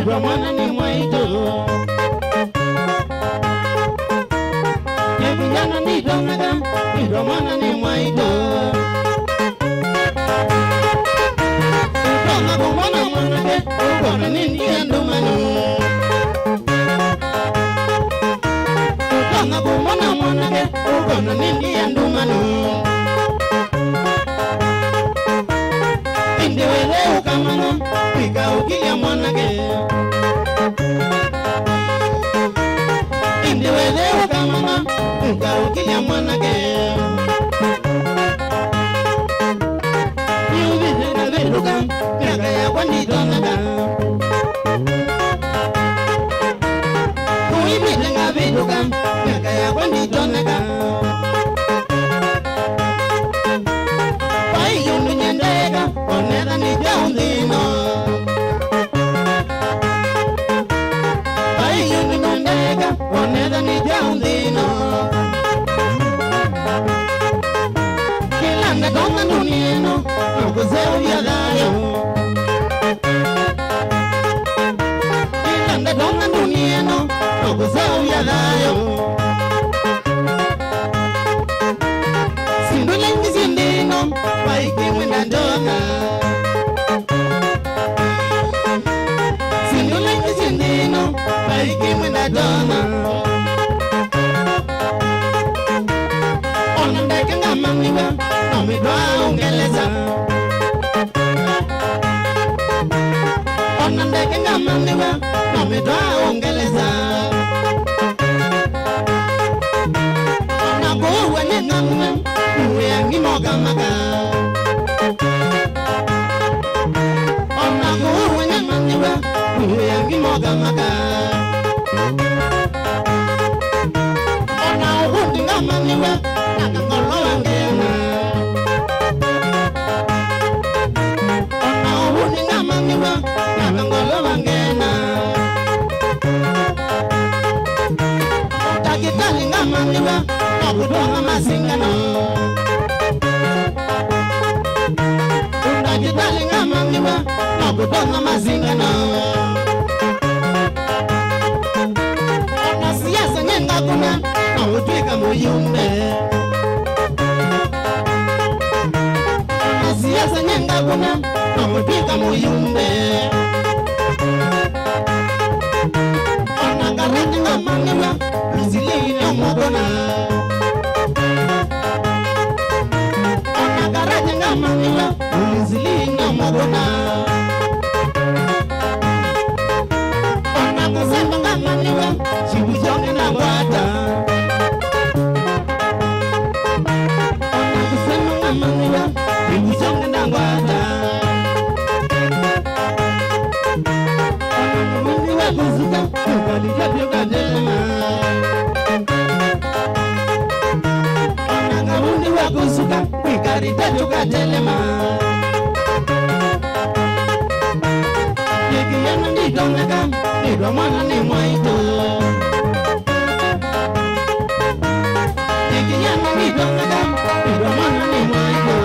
Ramana ni mwaito Yevijana ni donaga Ramana ni mwaito Ukona kumwana mwanake Ukona nini endumanu Ukona kumwana mwanake Ukona nini endumanu Indiwele ukamana Pika ukilia mwanake Indiwele ukamana Pika ukilia mwanake Niubize na viluka Miaka ya kwani donaga Kuibize na viluka Miaka ya kwani donaga Pai yundu nyendega Onera ni jaundino Pai yundu nyendega Onera ni jaundino Kilanda donga nunieno Nukuzeo yadayo Kilanda donga nunieno Nukuzeo yadayo Sindulengi sindino Waiki mwenda donga Sindulengi sindino Waiki mwenda donga Onandeke ngamamiwa Nomidwa ungeleza Onandeke ngamamiwa Nomidwa ungeleza Onakuwa ni ngamiwa Uyangi moga maga Onakuwa ni ngamiwa Uyangi moga maga Onakuwa ni ngamiwa Nakangolo wangena Onakuwa ni ngamiwa Nakangolo wangena Otakitali ngamiwa Nakudonga masingano Otakitali ngamiwa Nakudonga masingano Ona siasa nyenga kuna Nakutwika muyumbe Ona siasa nyenga kuna Nakutwika muyumbe Ona karete ngamiwa Rizili nyomogona Ona karete ngamiwa Rizili nyomogona Ona kusema ngamiwa Chibujonge na wata Ona kusema ngamiwa Chibujonge na wata Ona ngamiwa kuzuka Kukalija pyoka delema Ona ngamiwa kuzuka Kukalija pyoka delema Yekiyana ni donega Ni romana ni mwaito Yekiyana ni donega Ni romana ni mwaito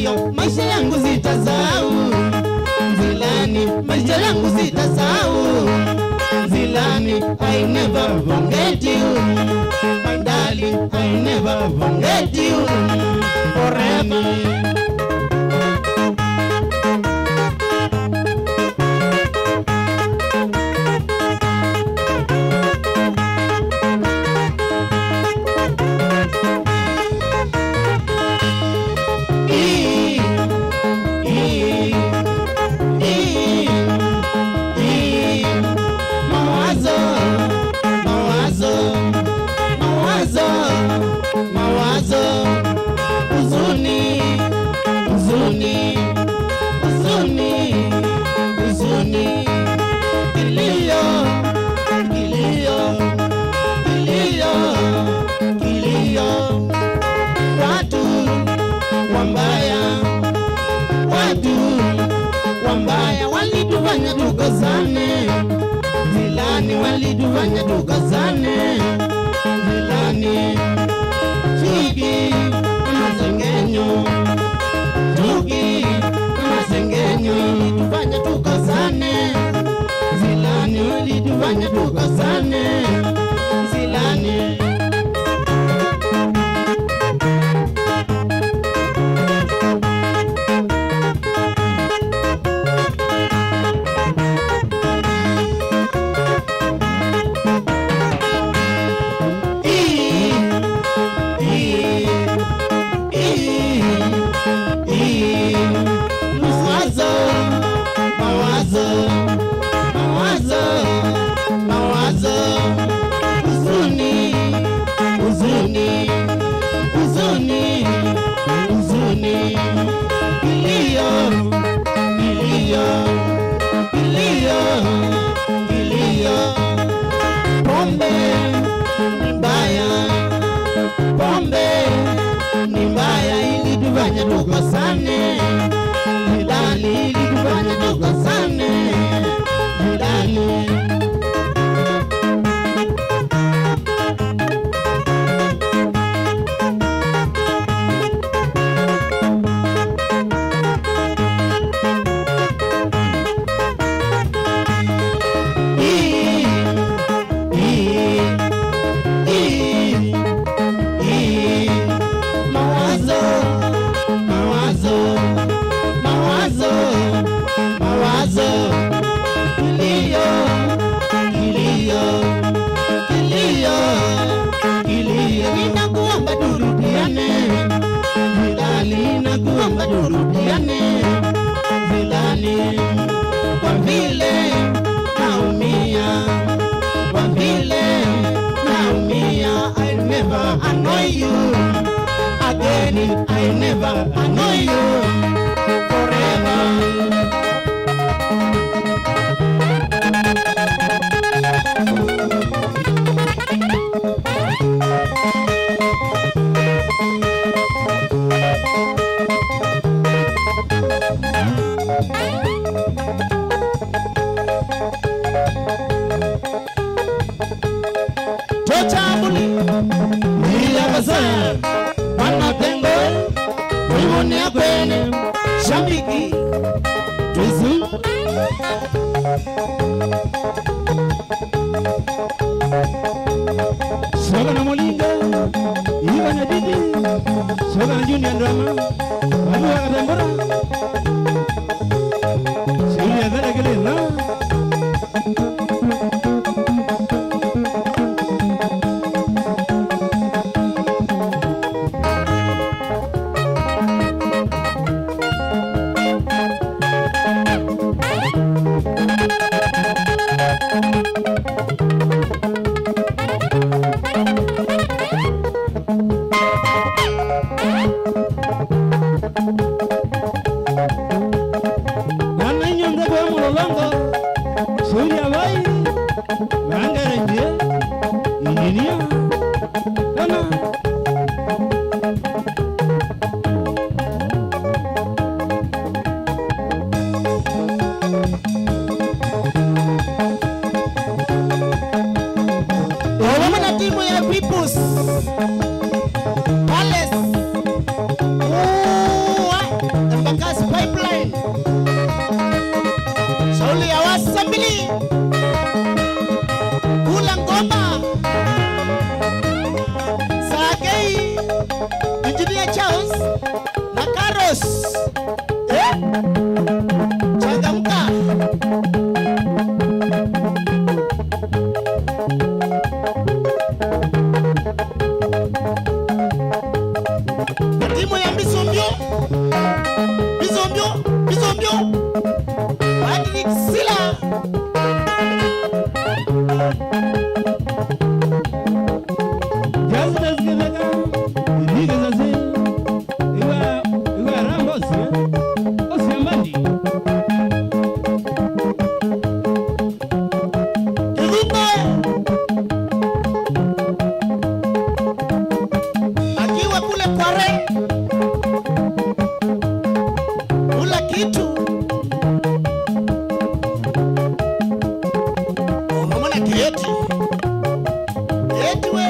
kilio, maisha yangu sitasahau. Zilani, maisha yangu sitasahau. Zilani, I never forget you. My darling, I never forget you. Forever. Walitufanya tukazane, Zilani walitufanya tukazane. Zilani chuki masengenyo, chuki masengenyo walitufanya tukazane. Zilani walitufanya tukazane. Zilani tukasane. Zilani ilitufanya tukasane. Zilani turudiane. Zilani kwa vile naumia, kwa vile naumia. I never annoy you again, I never annoy you forever. Tochabuli niyabasa wanatengo wimone akwene shambiki tuzu Shoga na Molinga Iwa na Didi Shoga na Junior Drama Wanu wa Katembora Shuli ya Zara Gile na kitu unamona kieti kieti we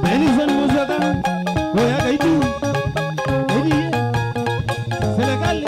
Benison Musaka Goya Gaitu Gaitu Senegal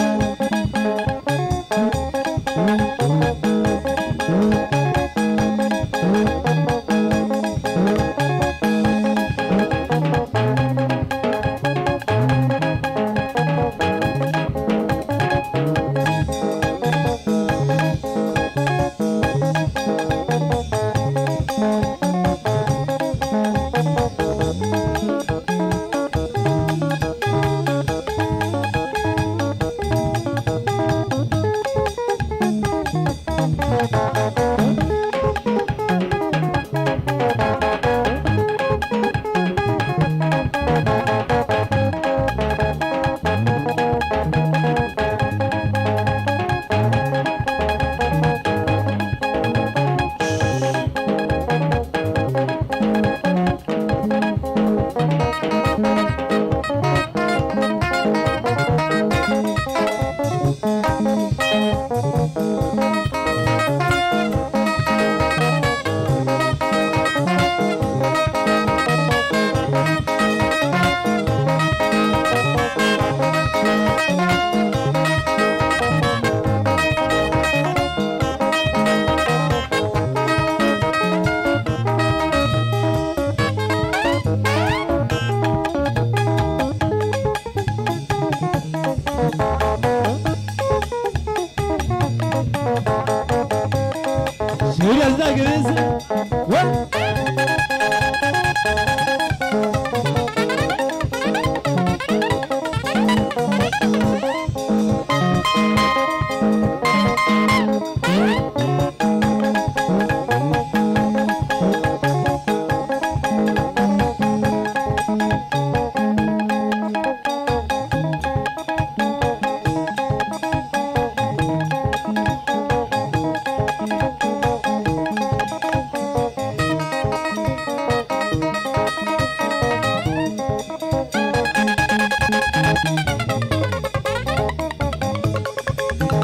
Serious da gereza. What?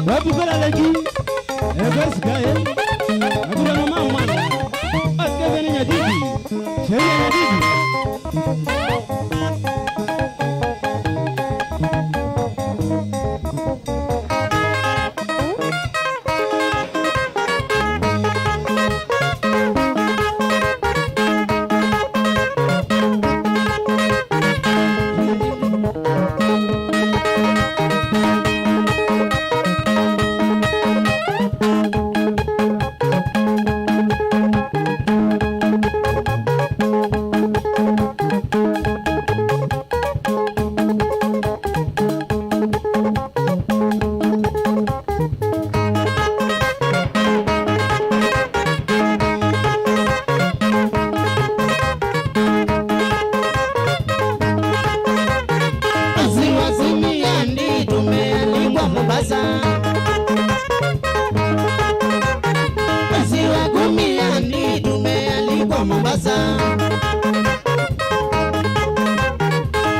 Wapi kala lagi? Bas gaya. Agura mama mana. Aske beni nyadidi. Sheria nyadidi.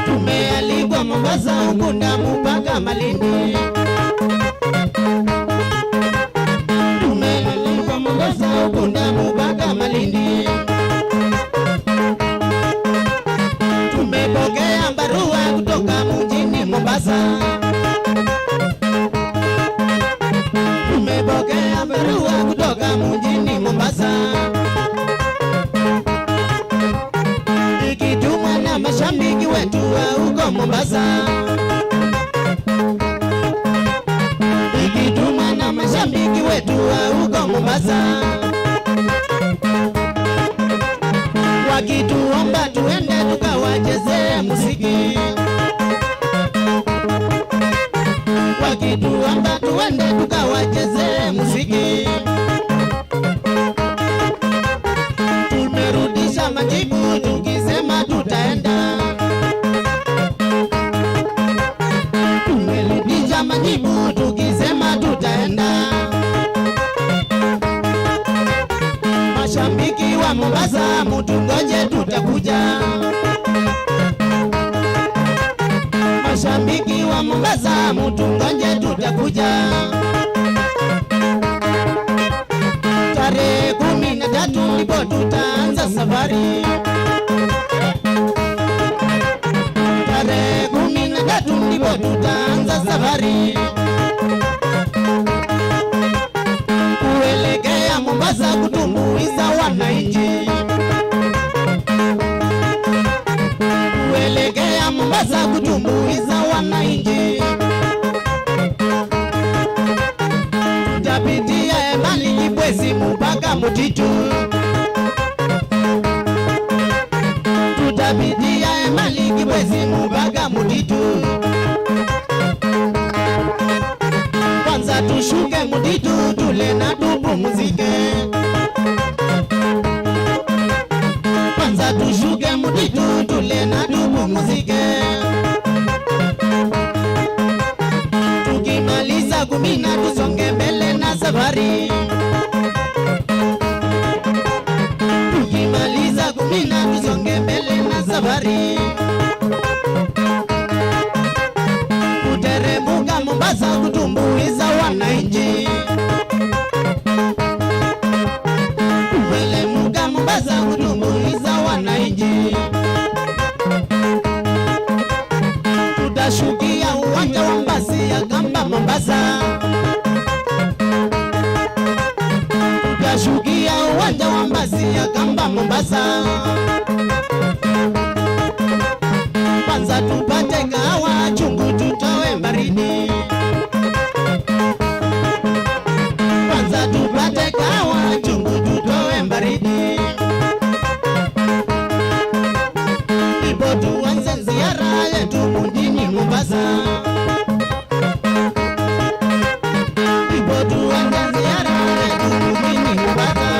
Tumealikwa Mombasa, Ukunda mpaka Malindi. Tumealikwa Mombasa, Ukunda mpaka Malindi. Tumepokea barua kutoka mjini Mombasa. Tumepokea barua kutoka mjini Mombasa. Ikitumwa na mashabiki wetu wa huko Mombasa. Ikitumwa na mashabiki wetu wa huko Mombasa. Wakituomba tuende tukawachezee muziki. Wakituomba tuende tukawachezee muziki. Tumerudisha majibu tukisema tutaenda. Tumerudisha majibu tukisema tutaenda. wa Mombasa, mutungoje tutakuja. Mashabiki wa Mombasa, mutungoje tutakuja. Tarehe 13 ndipo tutaanza safari. Tarehe 13 ndipo tutaanza safari. Kuelekea Mombasa kutumbuiza wananchi. Kuelekea Mombasa kutumbuiza wananchi. Tutapitia Emali, Kibwezi mpaka Mutitu. Tutapitia Emali, Kibwezi mpaka Mutitu. Kwanza tushuke Mutitu tule na tupumzike. Kwanza tushuke Mutitu tule na tupumzike. Tukimaliza kumina tusonge mbele na safari. Tukimaliza kumina tusonge mbele na safari. Kuteremuka Mombasa kutumbuiza wananchi. Kuelemuka Mombasa kutumbuiza wananchi. Tutashukia uwanja wa basi ya Kamba Mombasa. Tutashukia uwanja wa basi ya Kamba Mombasa. Kwanza tupate kahawa chungu tutoe baridi. Kwanza tupate kahawa chungu tutoe baridi. Ndipo tuanze ziara yetu mjini Mombasa. Ndipo tuanze ziara yetu mjini Mombasa.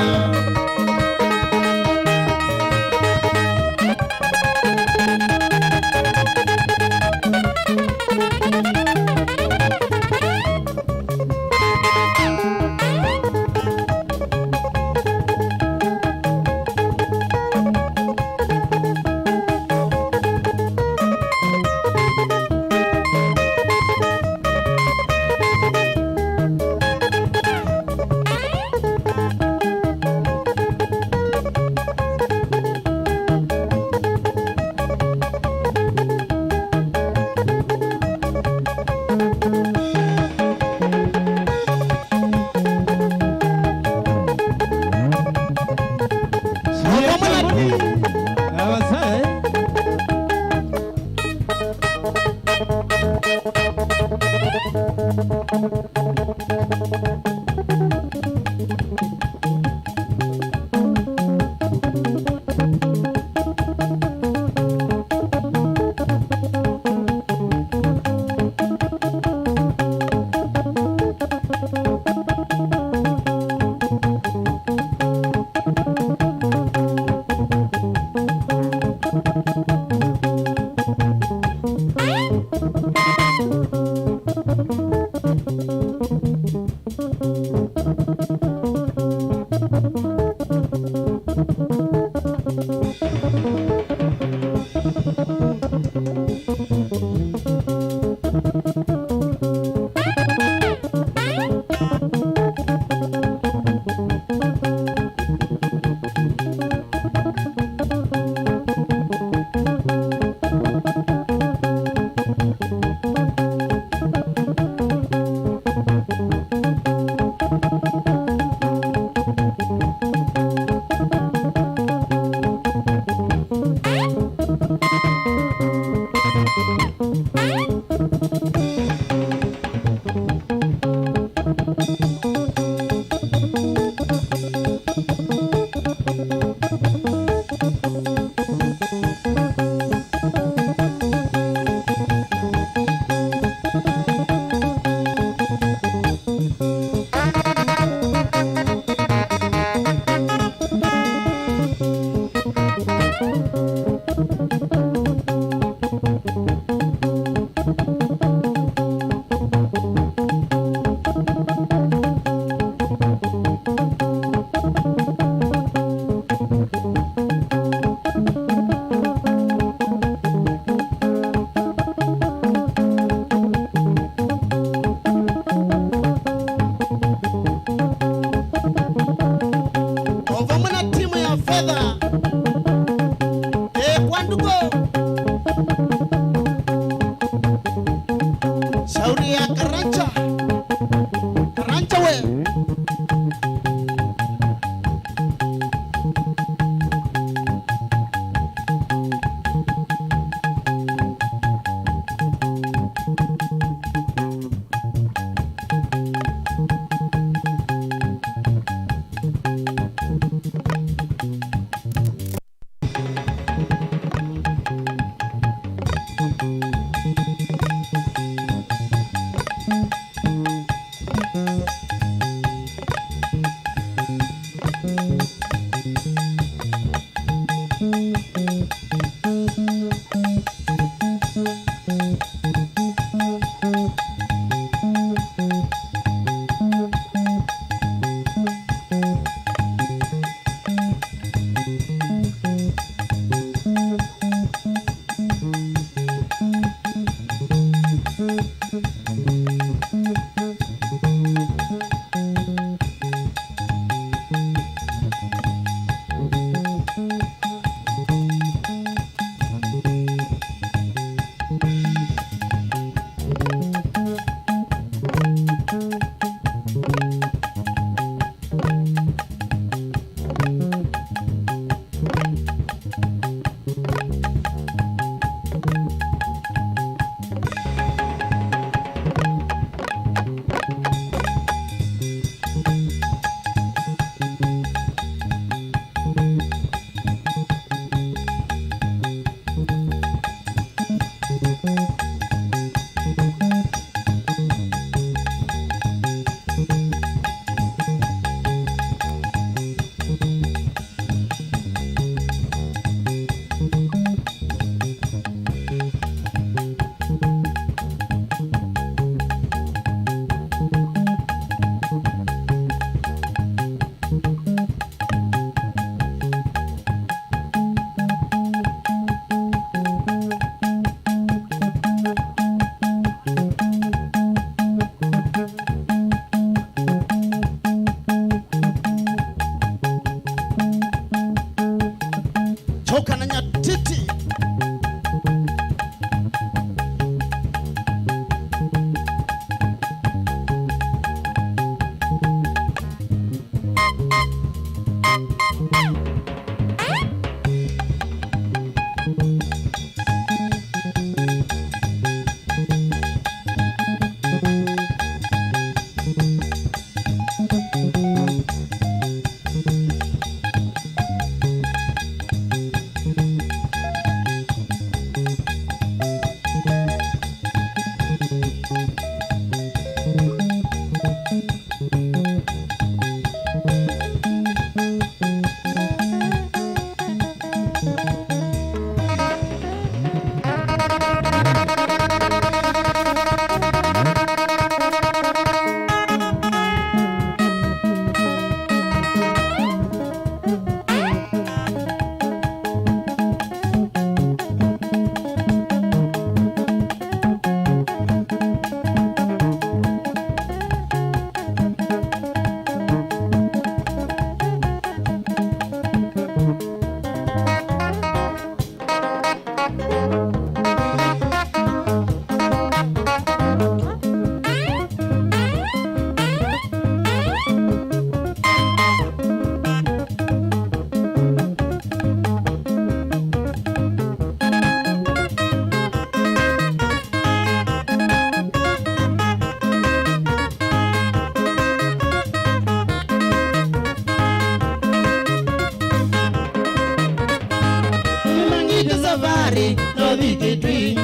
Safari, no big dream.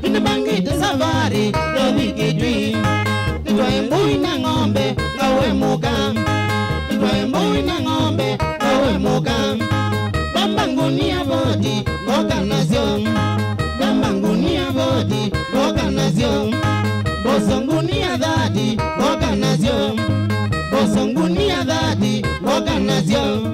In the bangit safari, no big dream. The way boy na ngombe, gawe mugam. The way boy na ngombe, gawe mugam. Bambangunia body, organization. Bambangunia body, organization. Bosongunia daddy, organization. Bosongunia daddy, organization.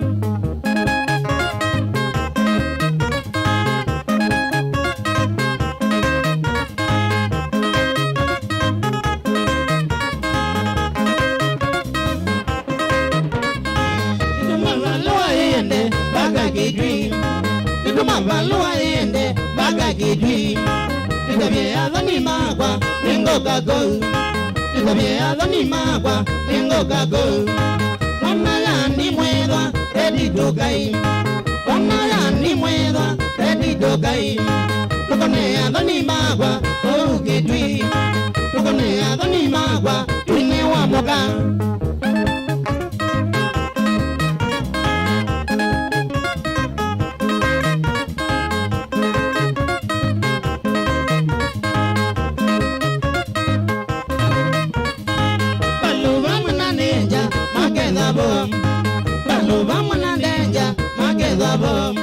Dream. Iko mavalua yende baga dream. Iko biaza ni magwa ningo gago. Iko biaza ni magwa ningo gago. Wana ya ni mwedwa ready to gai. Wana ya ni mwedwa ready to gai. Tukone ya ni magwa oh dream. Tukone ya ni magwa ine wa moga. Balu vamos na denja, mageza bom.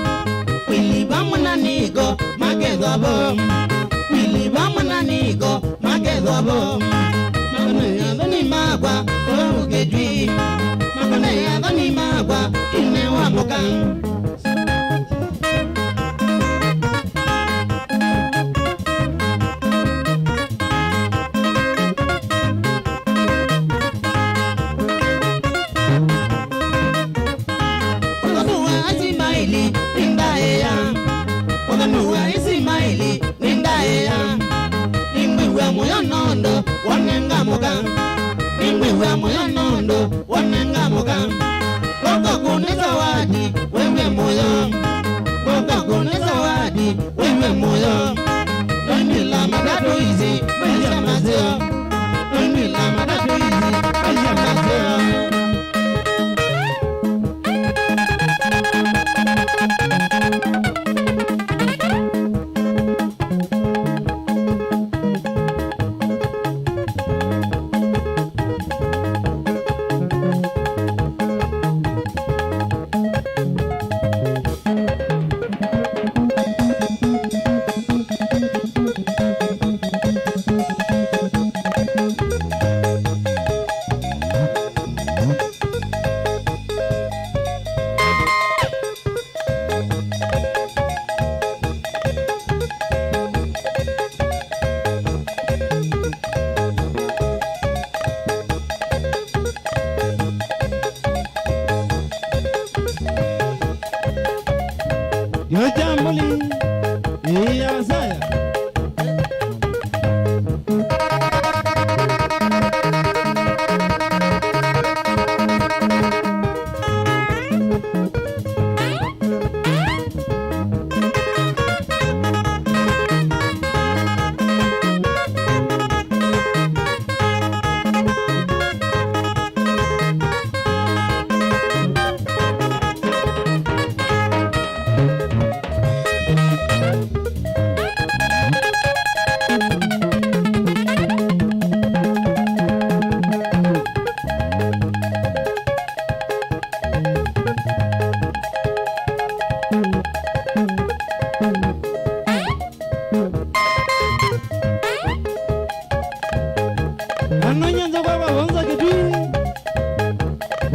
Willy vamos na nigo, mageza bom. Willy vamos na nigo, mageza bom. Magone ya doni magwa, oh gedwi. Magone ya doni magwa, ine wa mokan. Wanenga moga, ingwe wa moyo nondo, wanenga moga. Koko kune zawadi, wewe moyo. Koko kune zawadi, wewe moyo. Nani la madado izi, maisha mazeo. Nani la madado izi, maisha mazeo. Yo jambuli, iya saya.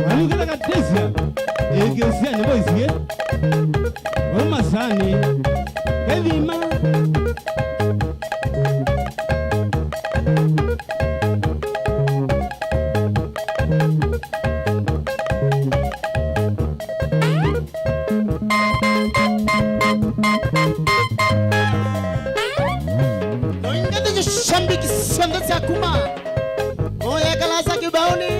walukela katesya ekesia nebo isie omasani kevima Shambiki sandasa kuma oya kalasa kibaoni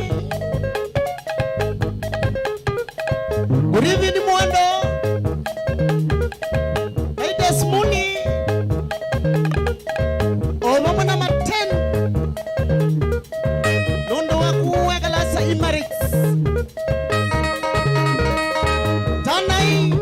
urivini mwando aides muni omamana maten nondo wakuwe kalasa imarix tanai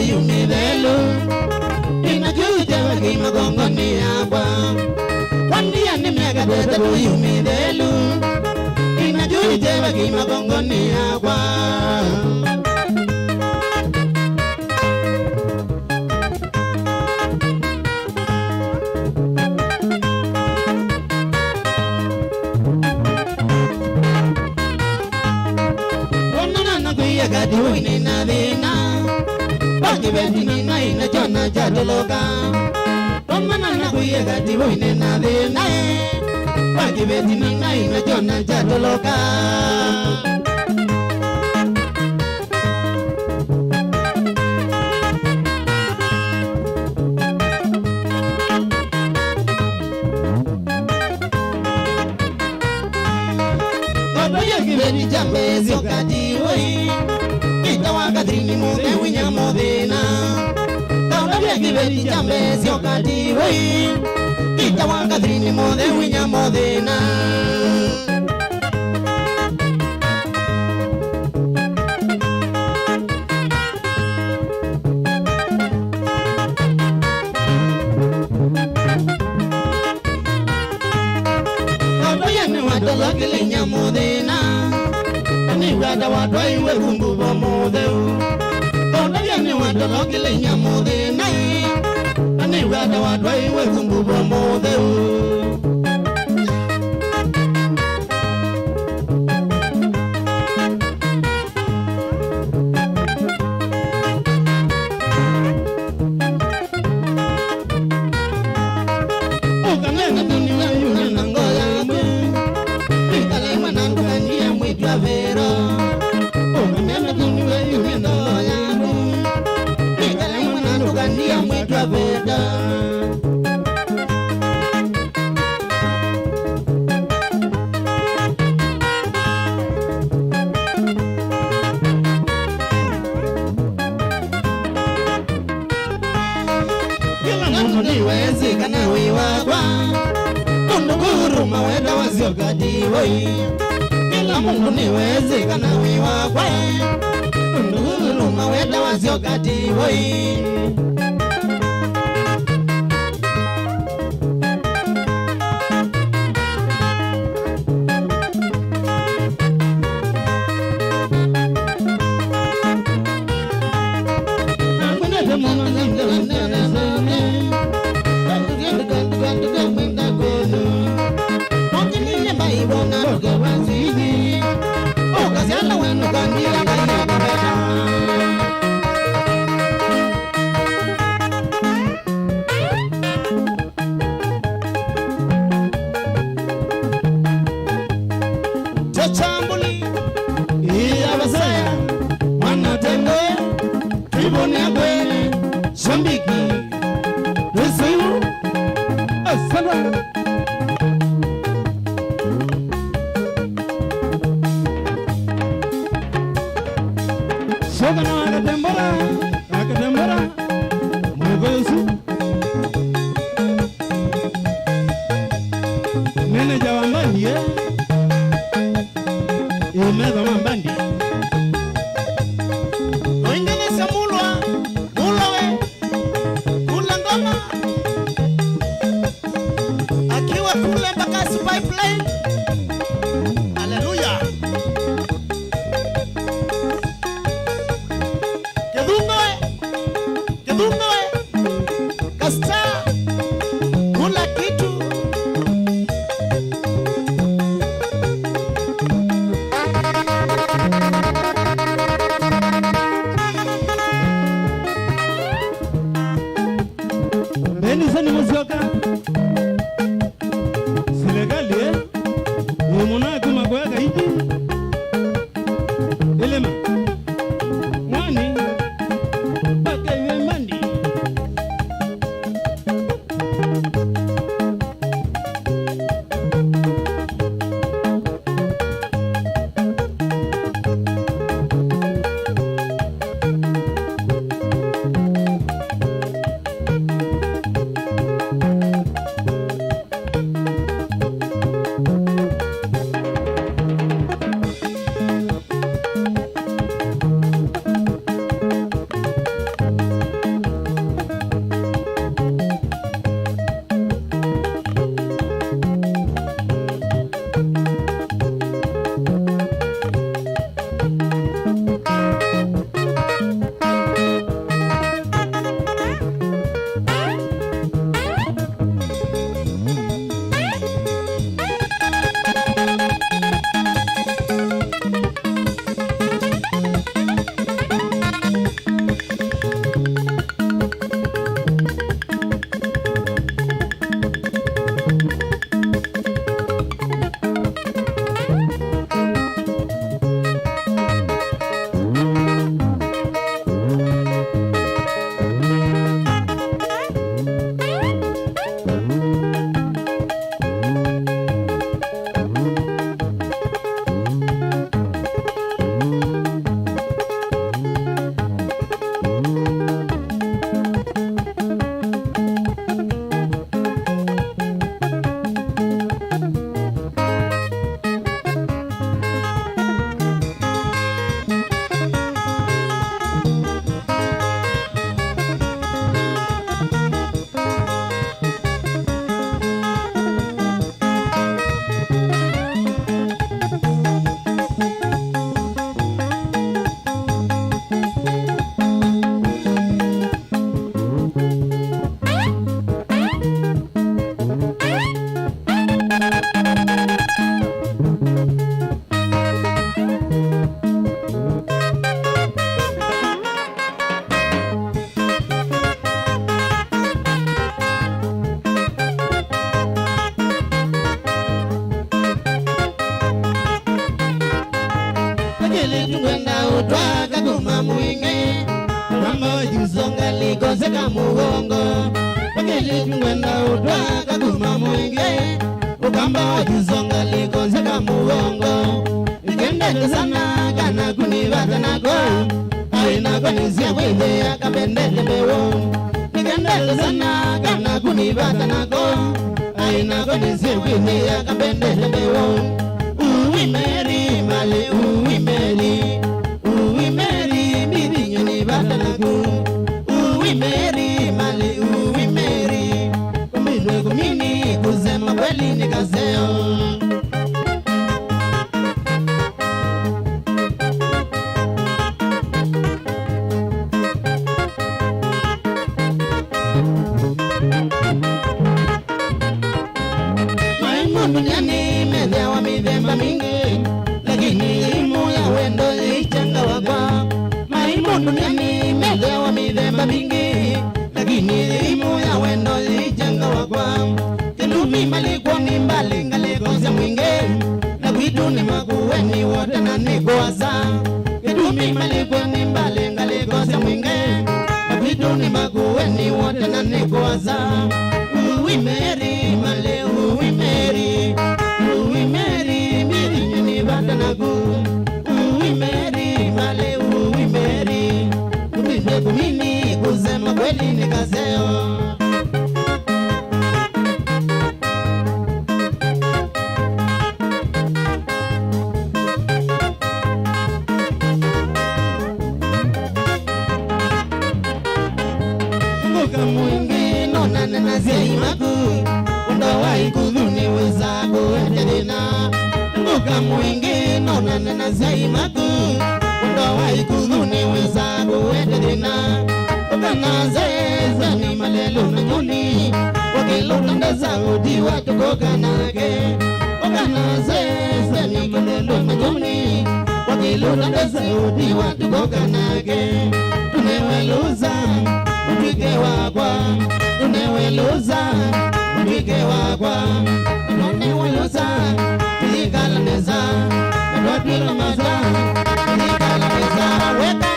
Yumidelo inajuja wagi magongoni agua wandia ni mega deta yumidelo inajuja wagi magongoni agua wanana na kuya gadi wini na dina Kibeti na ina jona jadologa Romana na kuye gati boine na de nae Kibeti na ina jona jadologa Odoye kibeti jambe zio gati woi Wakadrini mude winya modena Kauna biaki beti jambe sio kati wei Ita wakadrini mude winya modena Kauna yane wadala linya modena Wada wadwa iwe kumbu bo modeu Kona vyane wada lokile nya mode nai Ani wada wadwa iwe kumbu bo modeu Ukanena dunia yune nangoya mwe Ikale mananduka niya mwitwa vera Dia mwitwa veda Kila mundu niwezi kana wiwagwa Mundu guru maweda wazio gadi woi Kila mundu niwezi kana wiwagwa Mundu guru maweda wazio gadi woi Salwa. Soga na akatembora Mugosu Meneja wa Mbandi Imeza wa Mbandi Wengine samulwa Mulawe Kula ngoma Akiwa kule Bakasi Pipeline Hallelujah Kedungoe Kasta Kula kitu Benisani Musoka Senegali Muna kuma kwa gaidi Elema Mwani Baka iwe Mbandi Utwaka kuma mwinge Mambo jizonga ligozeka mugongo Wakili mwenda utwaka kuma mwinge Ukamba jizonga ligozeka mugongo Ikendeke sana kana kunibata nako Aina konizia kwenye akapendele mewo Ikendeke sana kana kunibata nako Aina konizia kwenye akapendele mewo Uwi meri mali uwi meri Uwi meri miri nyoni batanaku Uwi meri mali uwi meri Kuminwe kumini kusema kweli ni kaseo Maimundu nyani medewa midemba mingi Lakini imu ya wendo ichanga wakwa Maimundu nyani medewa midemba mingi Lakini imu ya wendo ichanga wakwa Kilumi malikwa ni mbali ngalikoza mwinge Na kwitu ni makuweni wote na nikuwasa Kilumi malikwa ni mbali ngalikoza mwinge Na kwitu ni makuweni wote na nikuwasa Mary, male Uwi Mary, miri nyuni batanagu. Uwi Mary, male Uwi Mary, kuminde kumini kusema kweli ni kaseo. Mwingi nona nena zeimaku Undawa ikudhuni weza kuendelina Mbuka mwingi nona nena zeimaku Undawa ikudhuni weza kuendelina Ukana zeza ni malelu na nyuni Wakilo tandeza udi watu kokanake Ukana zeza ni malelu na nyuni Wakilo tandeza udi watu kokanake Tuneweluza Mwike wakwa, uneweluza, mwike wakwa, uneweluza, ilikala neza, mwakila maza, ilikala neza, weka.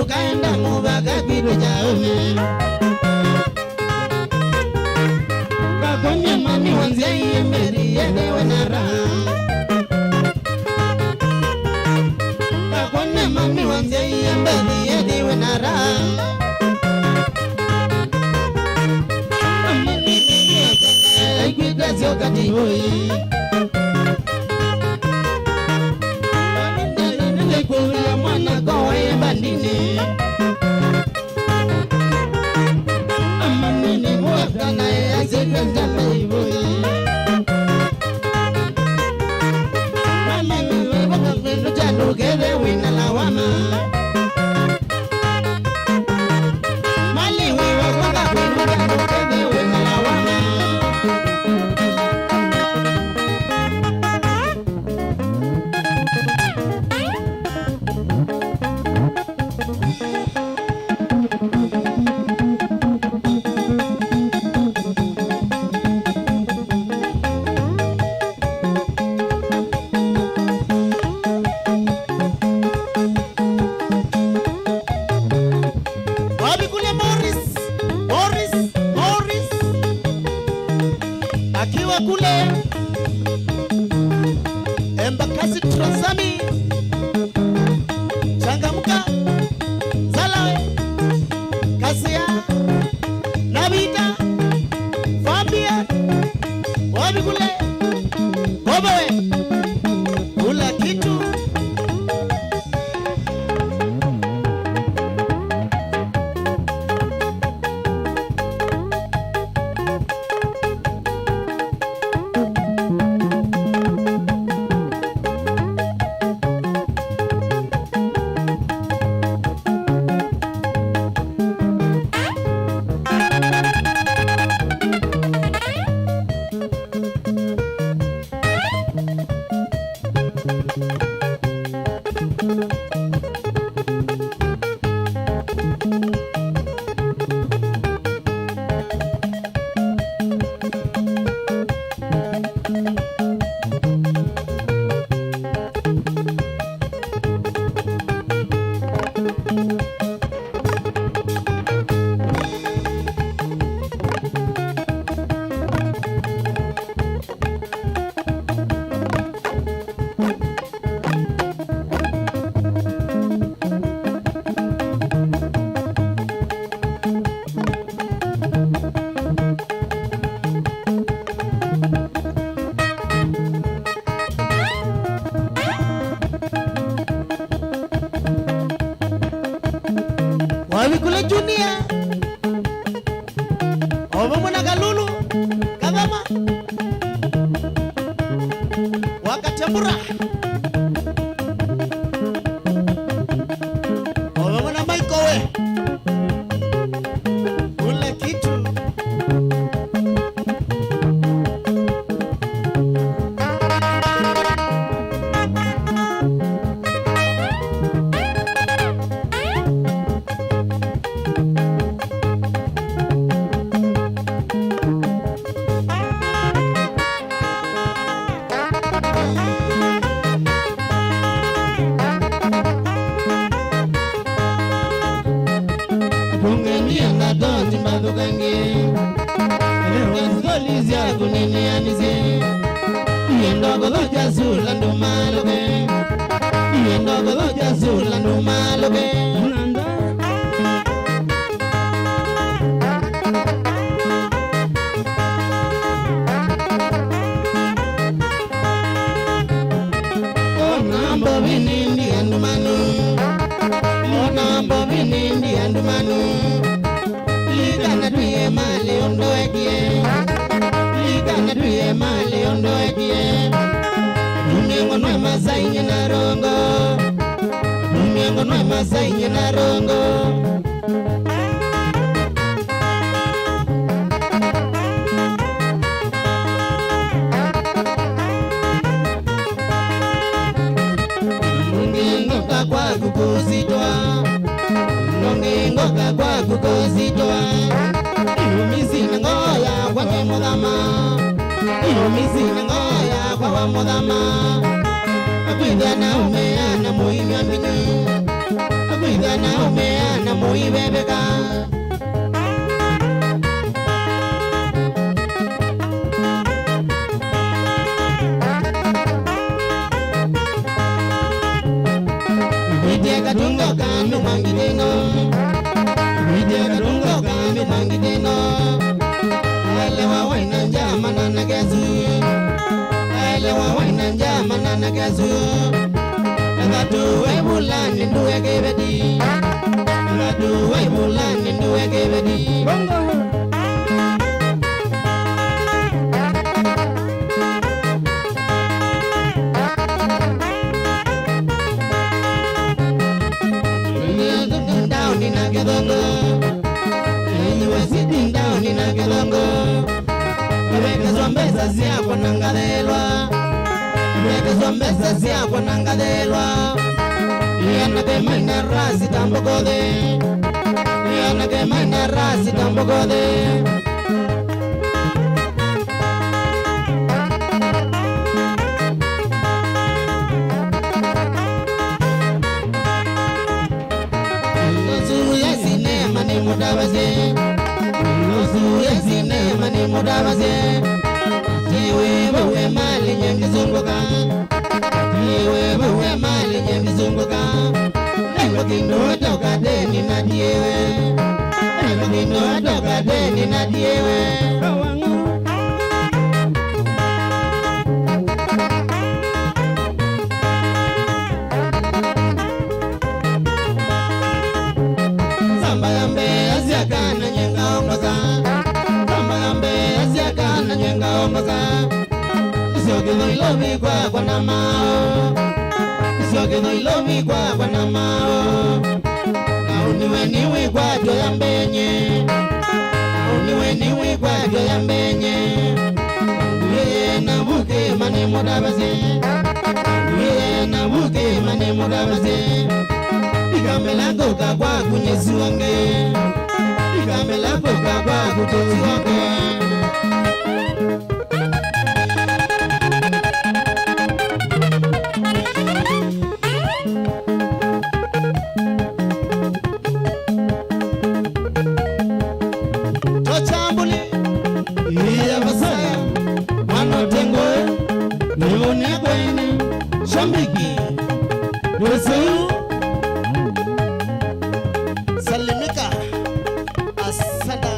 Kaenda mubaga kido jaume Kakonya mami wanzia iye meri yede wenara Kakonya mami wanzia iye meri yede wenara Amini niyo kene Ikwika sio kati hoi Kuya mwana kwa ye bandini Amanini mwaka na ye azika njama ivoye Mamini waka kwenu janu kere wina lawama Mali waka kwenu janu kere wina lawama Akiwa kule Embakasi Transami Changamuka Zalawe Kasia Nabita Fambia Wabi kule Kobawe Kula kitu Walikule Junior Ovamona Galulu Kagama Wakatembura Ovamona Maikowe Tungendia na doti mbadukange Ngenzolizi ya kunini anize Yendogo loja zula ndumaloge Yendogo loja zula ndumaloge Unanda Onambo binindi andumanu Onambo binindi andumanu Ligana tuye mali ondoekie Ligana tuye mali ondoekie Dumiengo noe masai nyena rongo Dumiengo noe masai nyena rongo Nungengo kakwa kukuzitwa Nungengo kakwa kukuzitwa Iumizina ngoya kwa mudama Iumizina ngoya kwa mudama Akwidana umeana muimya mbinu Akwidana umeana muibebeka Videga tungo kanu mangiteno Videga tungo kanu mangiteno Elewa waina njama na nagezu Elewa waina njama na nagezu Ngatu webulani nduwe kebedi Ngatu webulani nduwe kebedi Bongo Down in a gedongo You were sitting down in a gedongo Weka zombeza ziyako nangalelwa Weka zombeza ziyako nangalelwa Yana ke maina rasi tambokode Yana ke maina rasi tambokode Mudabase Nusu ya sinema ni mudabase Tiwe wewe mali nyengizunguka Tiwe wewe mali nyengizunguka Nemo kindo toka deni na diewe Nemo kindo toka deni na diewe Kawangu Samba yambe aziakana nyenga ongoza Samba yambe aziakana nyenga ongoza Isiogido ilomi kwa namao Isiogido ilomi kwa namao Nauniwe niwi kwa jo yambenye Nauniwe niwi kwa jo yambenye Yeye na buke mane mudabase Yeye na buke mane mudabase Ikamela koka kwa kunyesuange Ikamela koka kwa kutosuange Tochambuli Iya basaya Mano tengoe Nione kwene Shambiki Dosu Salimika Asada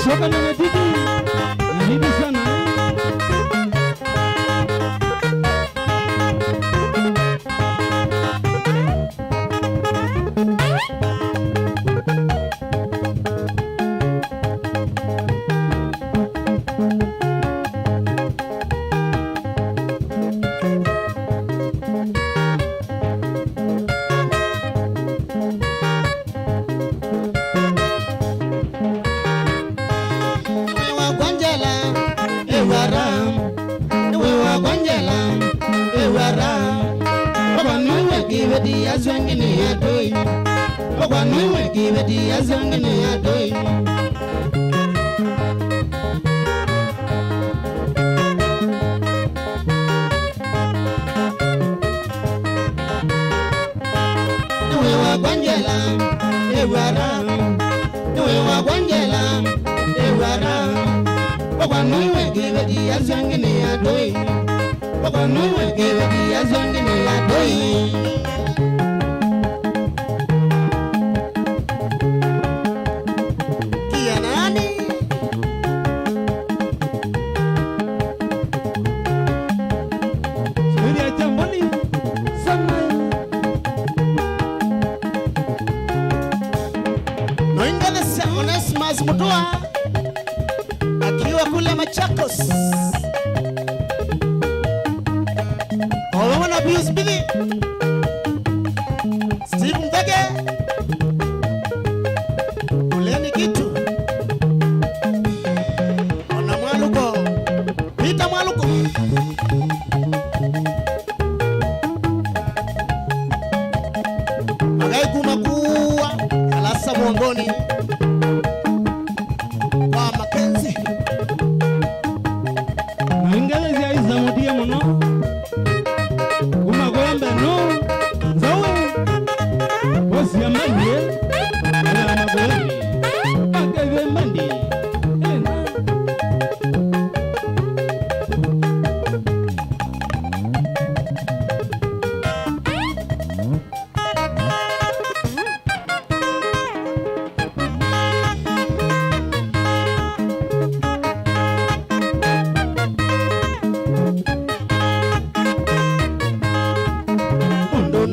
Soka na medidi Nalidi sana kibedi azwangine ya doi Ogwanwe kibedi azwangine ya doi Papa Noe give it the Azangini are doing. Papa Noe give it the Azangini are doing. Kianani Surya Jamboni Sama Noingale Onesmus Mutua akiwa kule Machakos. Wana Pius Billy Steve Mdege Uleni Kitu Ona Mwaluko Peter Mwaluko Magai Kumakua Kalasa Mwangoni Kwa Makenzi Maingalezi ya izamudia mono Umagoyamba no Zawe Bosi ya mandi Ala magoyambi Akeve mandi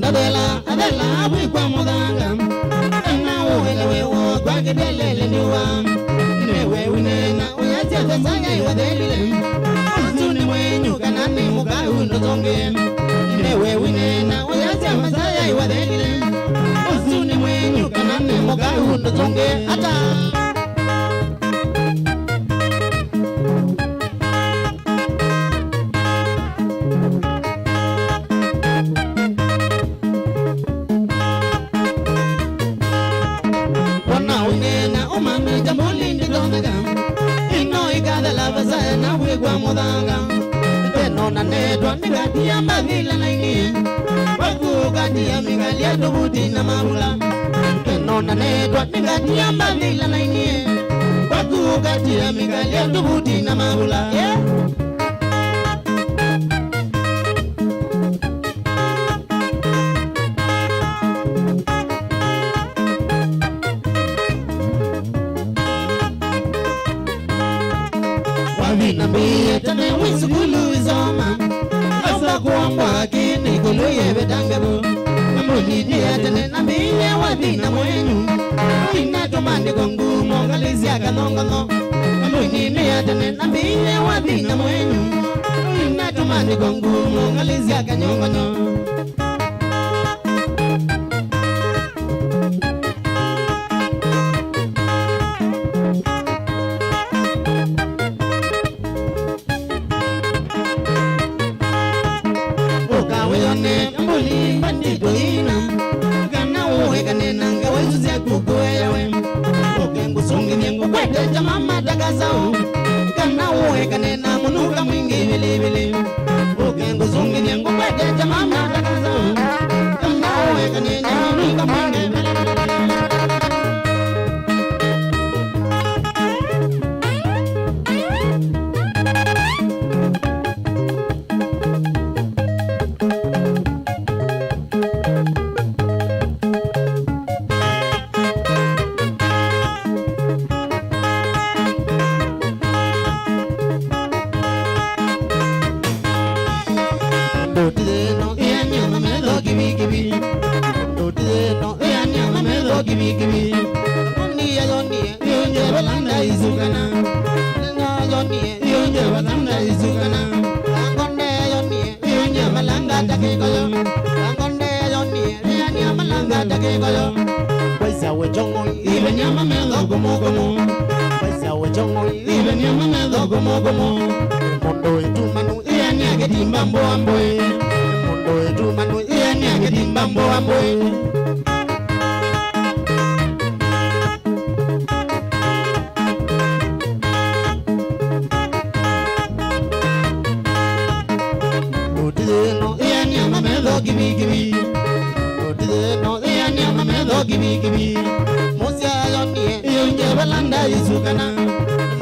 Elena Adela wikwa mudanga na uelewe wo kwa kidelele niwa newe winena uyaje tazanga iwadelile uzuni mwenyu kanani mukai undozonge newe winena uyaje mazaya iwadelile uzuni mwenyu kanani mukai undozonge hata na wigwa mudanga Teno na netwa nigatia mavila na ingi Waku gatia migalia dubuti na mabula Teno na netwa nigatia mavila na ingi Waku gatia migalia dubuti na mabula Yeah Nambie tane wisukulu izoma Asa kuambwa kini kulu yebe tangabu Nambulidi atane nambie wadina mwenyu Inatumande kongu mongalisi akalongalo Nambulidi atane nambie wadina mwenyu Inatumande kongu mongalisi akanyongonyo Mama dagazao kana uwe kanena munuka mwingi vile vile ukengo zungi nyango kwete mama dagazao kana uwe kanena munuka mwingi vile vile Mondo etumanu iani agetimba mboa mboe Mondo etumanu iani agetimba mboa mboe Utideno iani amamedo gibi gibi Utideno iani amamedo gibi gibi Musia yonie iyonje balanda isukana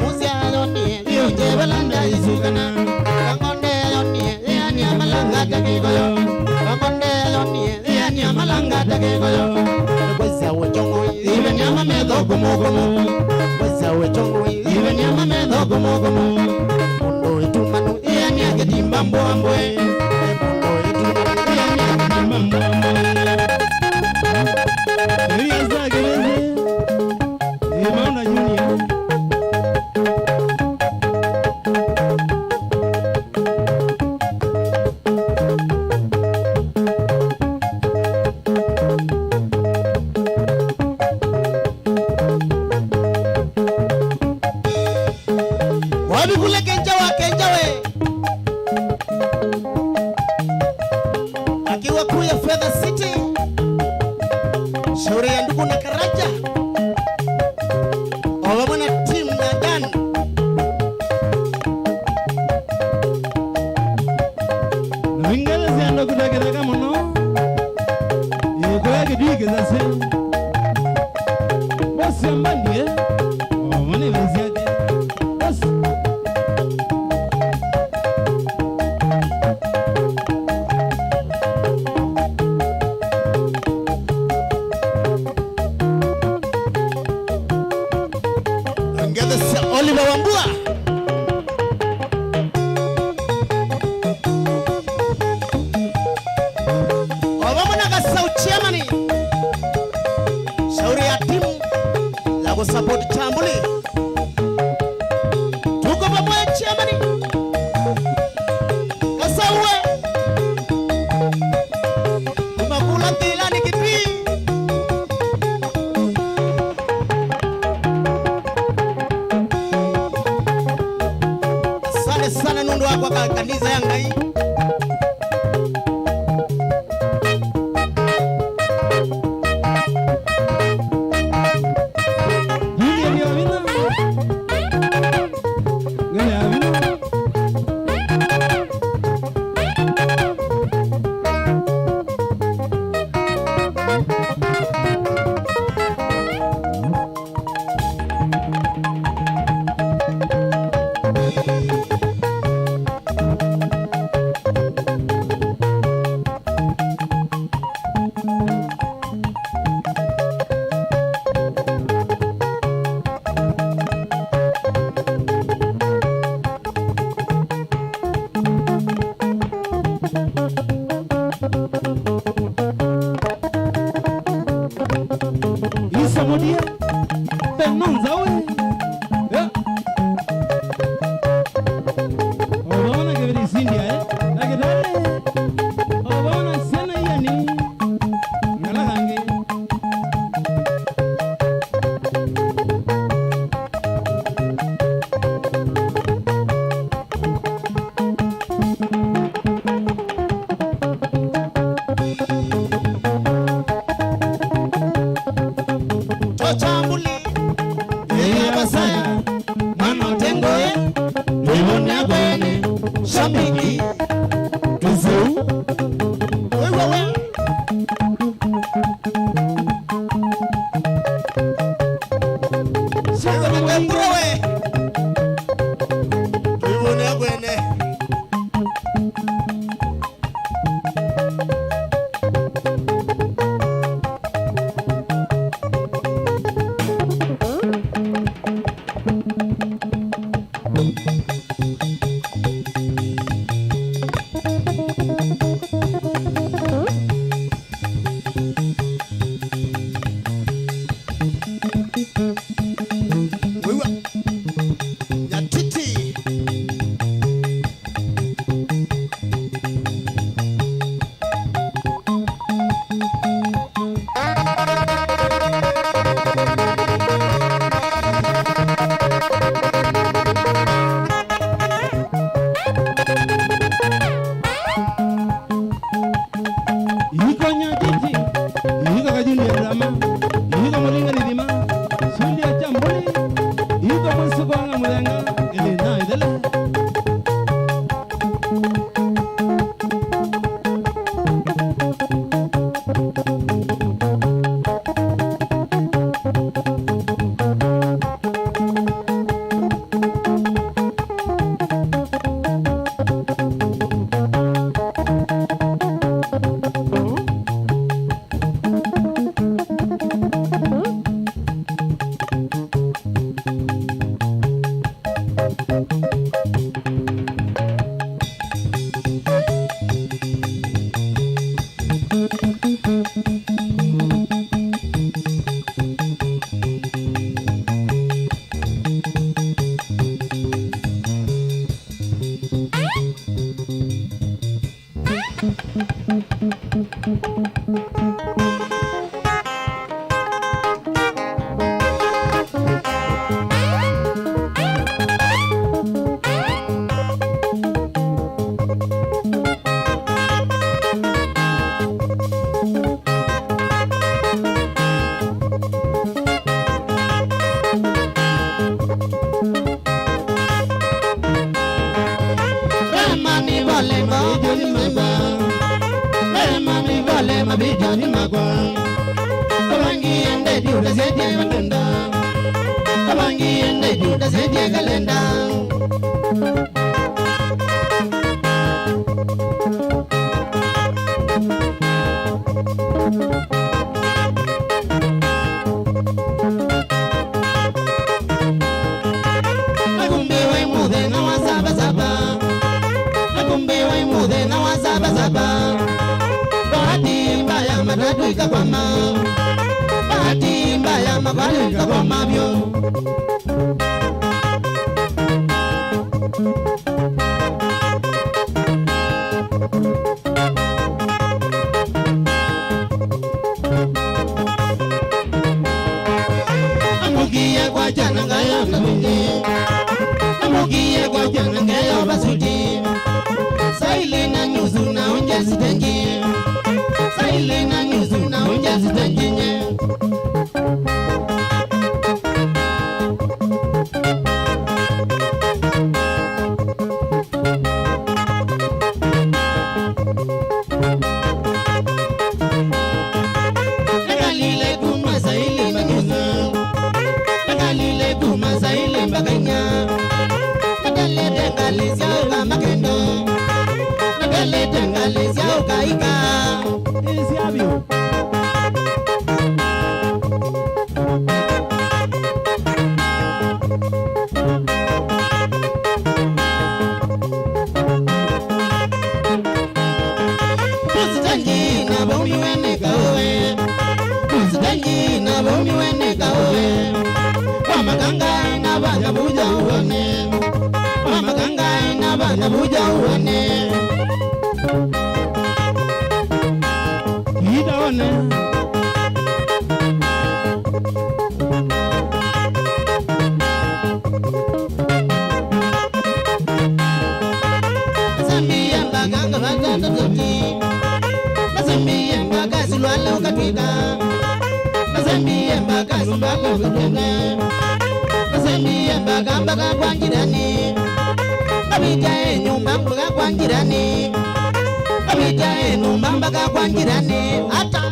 Musia yonie iyonje gomo weza wechongo iwe ni amametho gomo gomo mundo itumanu iya ni agetimba mbwambwe mundo itumanu iya ni agetimba mbwambwe Eria zake weze Imauna Junior wabi kule kenja we akiwa kuu ya Feather City shauri ya ndugu na Karaja wabamana team na Dan Na wingele ziando kudakiraka muno Kwa kidwike za sen Bosi ambandie Wamane wezi yake Bosi ngeze Oliver Wambua wabamana kasa uchiamani shauri ya timu la kusupport Chambuli tuko pamoja chiamani kasa uwe tumakula tilani kitwi sana nundu wako kanisa yanga hii Junior ni wamina Gale wamina Isa modia Penonza we Ya Obama kebiri India Lakidare Obama sena yani Ngalakange Chambuli iya basaya mano tengoe tuibone kwene shambiki tuzu wewe sasa mtemburowe tuibone kwene Mabijani magwa Kawangi ende diuda zedye kalenda Kawangi ende diuda zedye kalenda Nakumbi wa imude na wasaba saba Nakumbi wa imude na wasaba saba Bahati mbaya matatu ikakwama Bahati mbaya magwali ikakwama vyo Amugiye kwa jana ngaya mnabungi Amugiye kwa jana ngaya basuti Saili na nyuzu na unje sitengi Saili na nyuzu na unje sitenginye Nakalile kuma saili mbagina Nakalile kuma saili mbaganya Nakale tengali siauka makendo Nakale tengali siauka ika Isi abio Pusitanji na bomi wene kawe Pusitanji na bomi wene kawe Wamaganga na banya buja uwane Wamaganga na banya buja uwane Kita wane Zambi yamba ganga bata tototi Zambi yamba kasi lwala ukatwika Zambi yamba kasi mbaka kutene Zambi yamba gamba kwa njirani Abija enyu mbaka kwa njirani Abija enyu mbaka kwa njirani Ata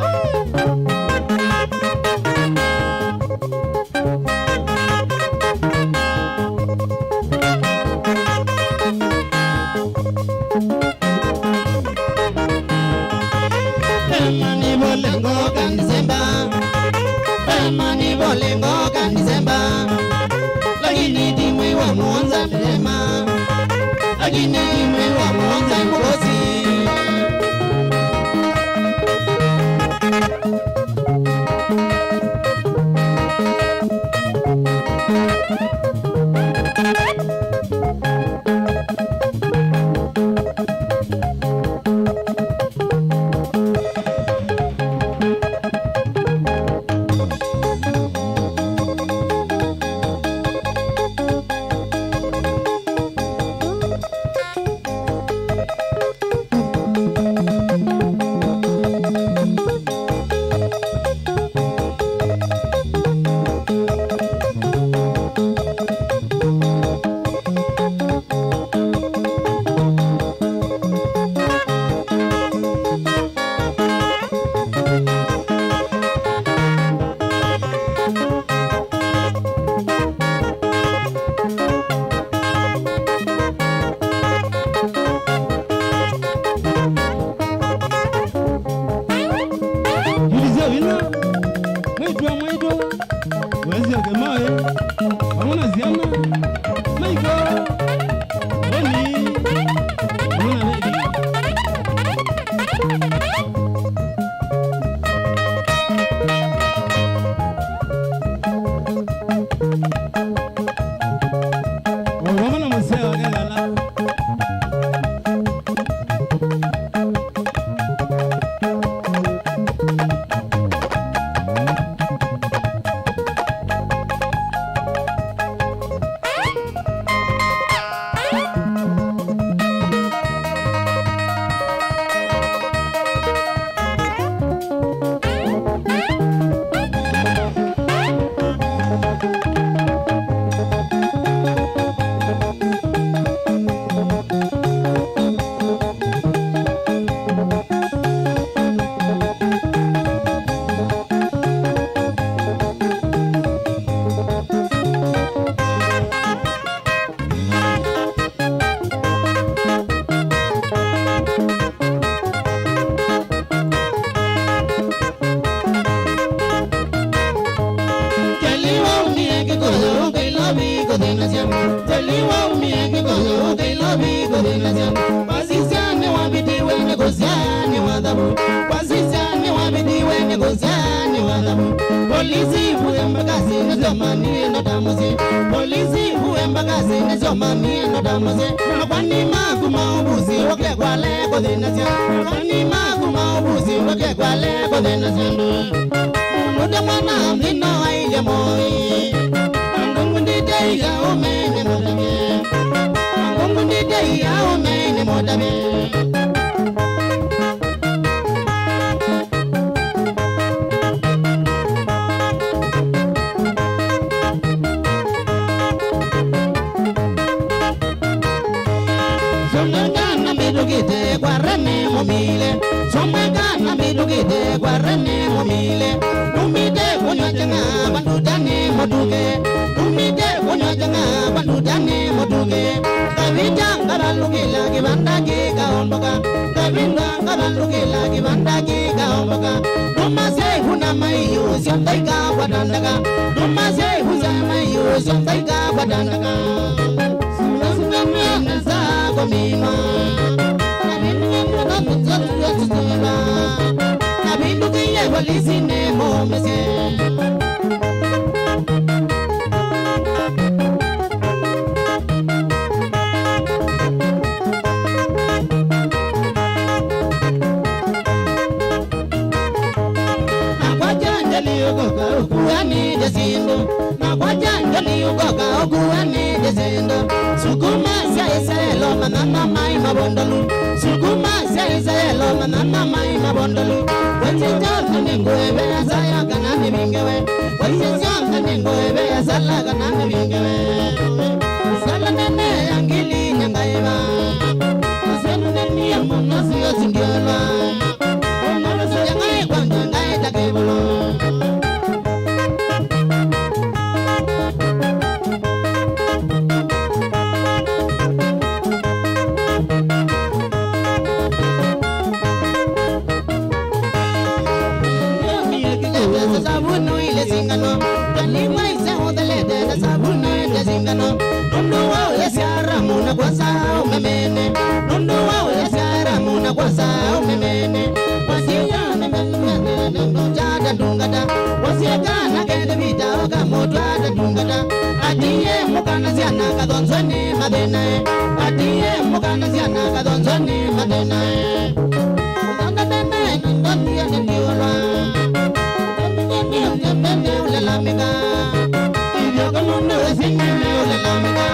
Emani bolengo kan Disemba Emani bolengo kan Disemba Lakini dimwe wa muonza mlema Lakini dimwe wa muonza mkosi mami no tamuzi polisi huemba kazi nezio mami no tamuzi kwani maguma ubuzi wake kwale kodinazia kwani maguma ubuzi wake kwale kodinazia muda mwana mlino aile moi ngungundi dei ya omene modabe ngungundi dei ya omene modabe Bidugite guarrene momile somagana bidugite guarrene momile numide kunyajanga bandudane moduge numide kunyajanga bandudane moduge kavita ngabalugila gibandage gaomboga kavinda ngabalugila gibandage gaomboga numase huna mayu siontaika wadandaga numase huna mayu siontaika wadandaga sunasumene zago mima Kabindu kiye walisi ne momese Nakwajandali ugoka ukuani jesindo Nakwajandali ugoka ukuani jesindo Sukuma siya iselo manana mai mabondolu Sukuma siya iselo manana mai mabondolu Wajijota ningoebe asaya kanani mingewe Wajijota ningoebe asala kanani mingewe Sala nene angili nyangaiba Masenu neni ya monasi ya singiolwa Monasi yangai kwa nyangai takibolo Sabuno ile singano, kalima isa odalete na sabuno ile singano. Nondo wao ya siara muna kwa sao memene, nondo wao ya siara muna kwa sao memene. Wasiya na memene nondo jada dungada, wasiya na kende vita oka motwa dungada. Adiye mukana siana kadonzoni madena, adiye mukana siana kadonzoni madena. Nanda dene nondo ya nendiwa. Amiga, y yo como un nuevo señor de la amiga.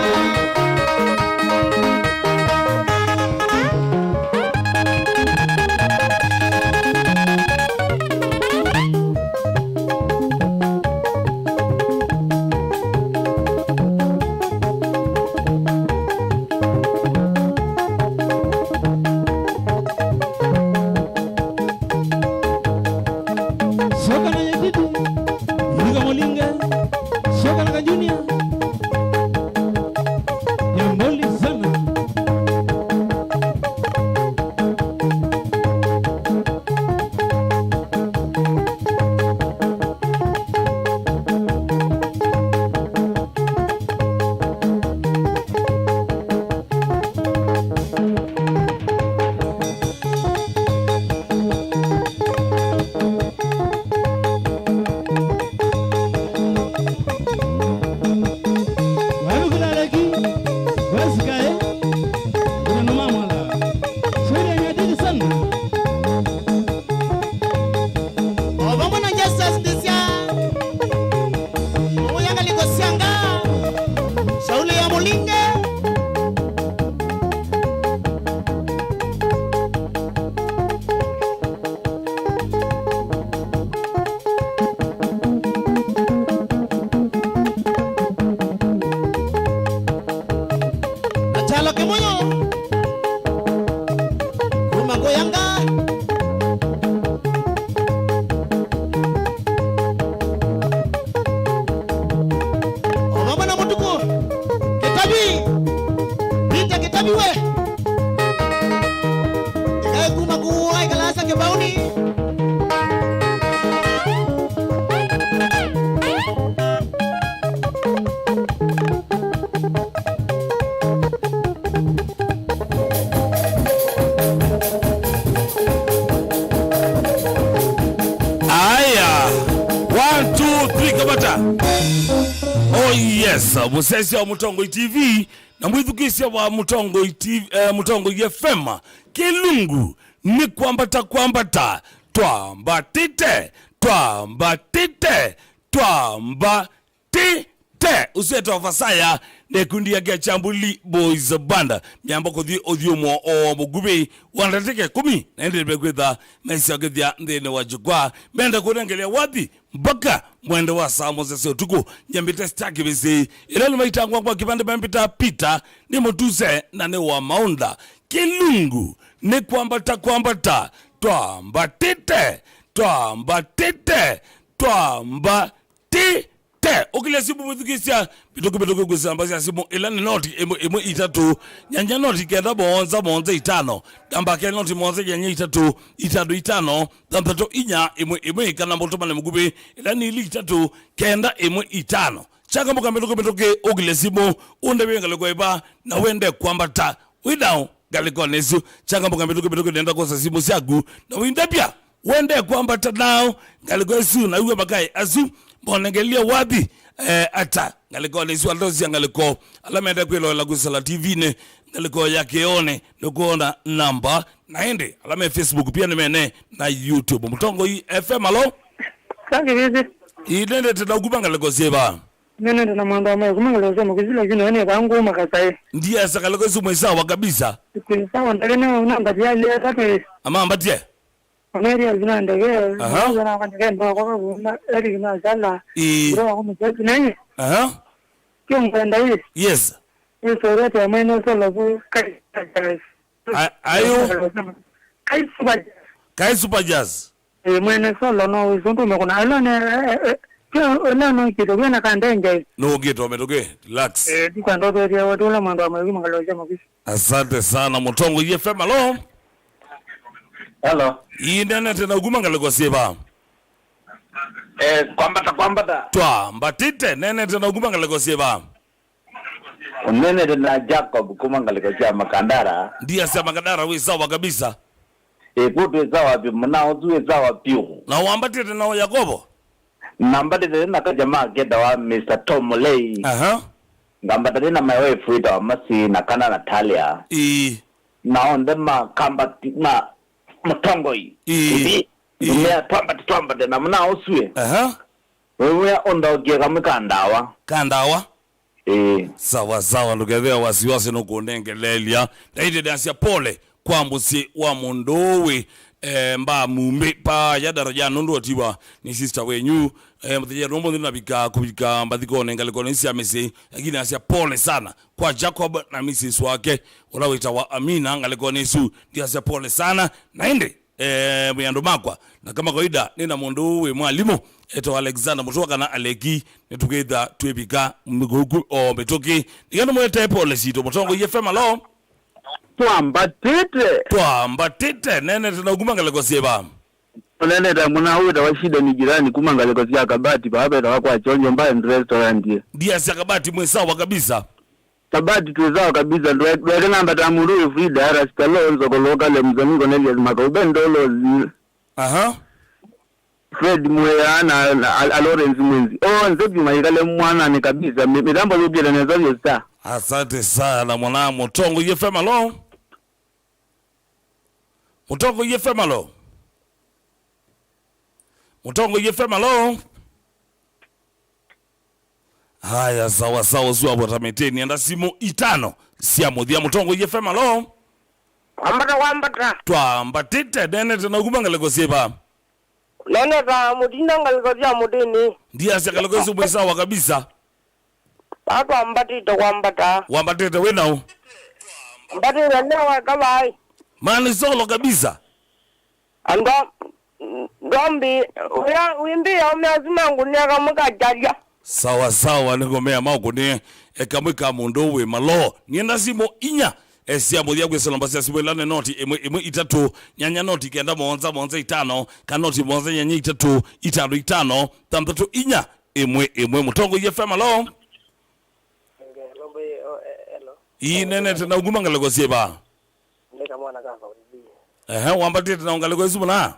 Aya, 1 2 3 kamata. Oh yes, musesi wa Mutongo TV na mwithukisia wa Mutongo TV, Mutongo FM. Kilungu ni kwambata twambatite useto ofasaya nekundi yake chambuli boys banda miamba kuthi odhiumo o mugubi wanateke 10 naende bekwetha naisi akithia ndene wa jukwa menda kurengelea wathi mpaka mwende wa saa mozese utuku nyambite staki bisi ilelu maitangwa kwa kipande mbita pita ni motuse na ne wa maunda. Kilungu ni kwambata twambatite okile sibu muthikisia bitoko kwesamba simu ilani noti emo itatu nyanja noti kenda bonza itano gamba ke noti monza nyanya itatu tambato inya emo ikana motoma ne mugubi ilani ili itatu kenda emo itano chaka mboka bitoko okile sibu unde benga lekoiba na wende kwambata widao galiko nesu chaka mboka bitoko nenda kwa simu siagu na windapia wende kwambata nao galiko esu na uwe bakai asu bonengelia wapi ata ngaliko lesu aldozi ngaliko alamenda kwelo la Gusala TV ne ngaliko yake one nikuona namba naende alame Facebook pia nimene na YouTube Mutongo FM. Alo sangi bizi idende tena ngaliko seba nene na mwanda mai kumangalo sema kuzila kino ne bangu makasaye ndiye sakaliko sumo sawa kabisa sawa ndagene namba ya ile tatu ama mbatie Ameria zinandege na kandege ndo kwa kuna eri na sala bro mchezo nani kiongenda hii yes hizo yote ya meno solo bu ayo kai super jazz meno solo no uzundu mekona alone no kidogo na kandenje no geto metoke relax dikando ndio ya watu la mando amagi mangalo sema kisi. Asante sana Mutongo FM. Alo hello indene tena ngaliko seba kwambata twambatite nene tena ngaliko seba unene na Jacob kumangaliko cha Makandara ndiye sema Makandara we sawa kabisa kutu sawa pi mnao tuwe sawa piu na wambatite na Yakobo nambatite na kajamaa keda wa Mr. Tom Lay ngambatite na my wife wita wa Masi na kana Natalia na ondema kambati na Mutongo umea twambate na mnao usue umea onda ukieka kandawa sawa ndugethea wasiwasi no kunengelelia daide dansia pole kwa mbusi wa mundowe mba mumbe pa ya daraja nundu otiwa ni sister wenyu mtheja rombo ndina kubika mbathiko nengaliko nisi amese lakini asia pole sana kwa Jacob na Mrs. wake unawita wa Amina ngaliko nisu ndia asia pole sana naende muyando makwa na kama kawaida nina mundowe mwalimu eto Alexander Mutoka na Aleki netuketha twebika migugu o betoki nigano mwete pole sito Mutongo FM. Alo twambatite nene tena ngaliko seba nene da muna uda wa shida ni jirani ngaliko sia Kabati baba da wako achonjo mbaya restaurant dia sia Kabati mwesawa kabisa Kabati tuzawa kabisa ndo namba tamuru Frida Rastalonzo koloka le mzamingo neli makobendolo Fred Mweana Lawrence Mwenzi nzepi maikale mwana ni kabisa mitambo yobjela nezavyo star. Asante sana mwana Mutongo FM. Alo Mutongo FM. Alo Mutongo FM. Alo haya sawa zuwa botameteni anda simu itano sia modhia Mutongo FM. Alo kwambata twambatite nene tena ngaliko seba nene ta mudinda ngaliko sia mudini ndia sia ngaliko sio sawa kabisa Papa kwambata wambatite wenao mbatite ndewa kabai mani solo kabisa ando ndombi wimbi ya umeazima ngunia muka jaja sawa ningomea maukuni ekamwika mundowe malo nienda simo inya esia muthia gweselamba sia sibo ilane noti imwe itatu nyanya noti kenda monza itano kanoti monza nyanya itano tamtatu inya imwe Mutongo FM. Alo nene tena ngaliko seba ndeka mwana kafa ulibi wambatite na ngaliko sibuna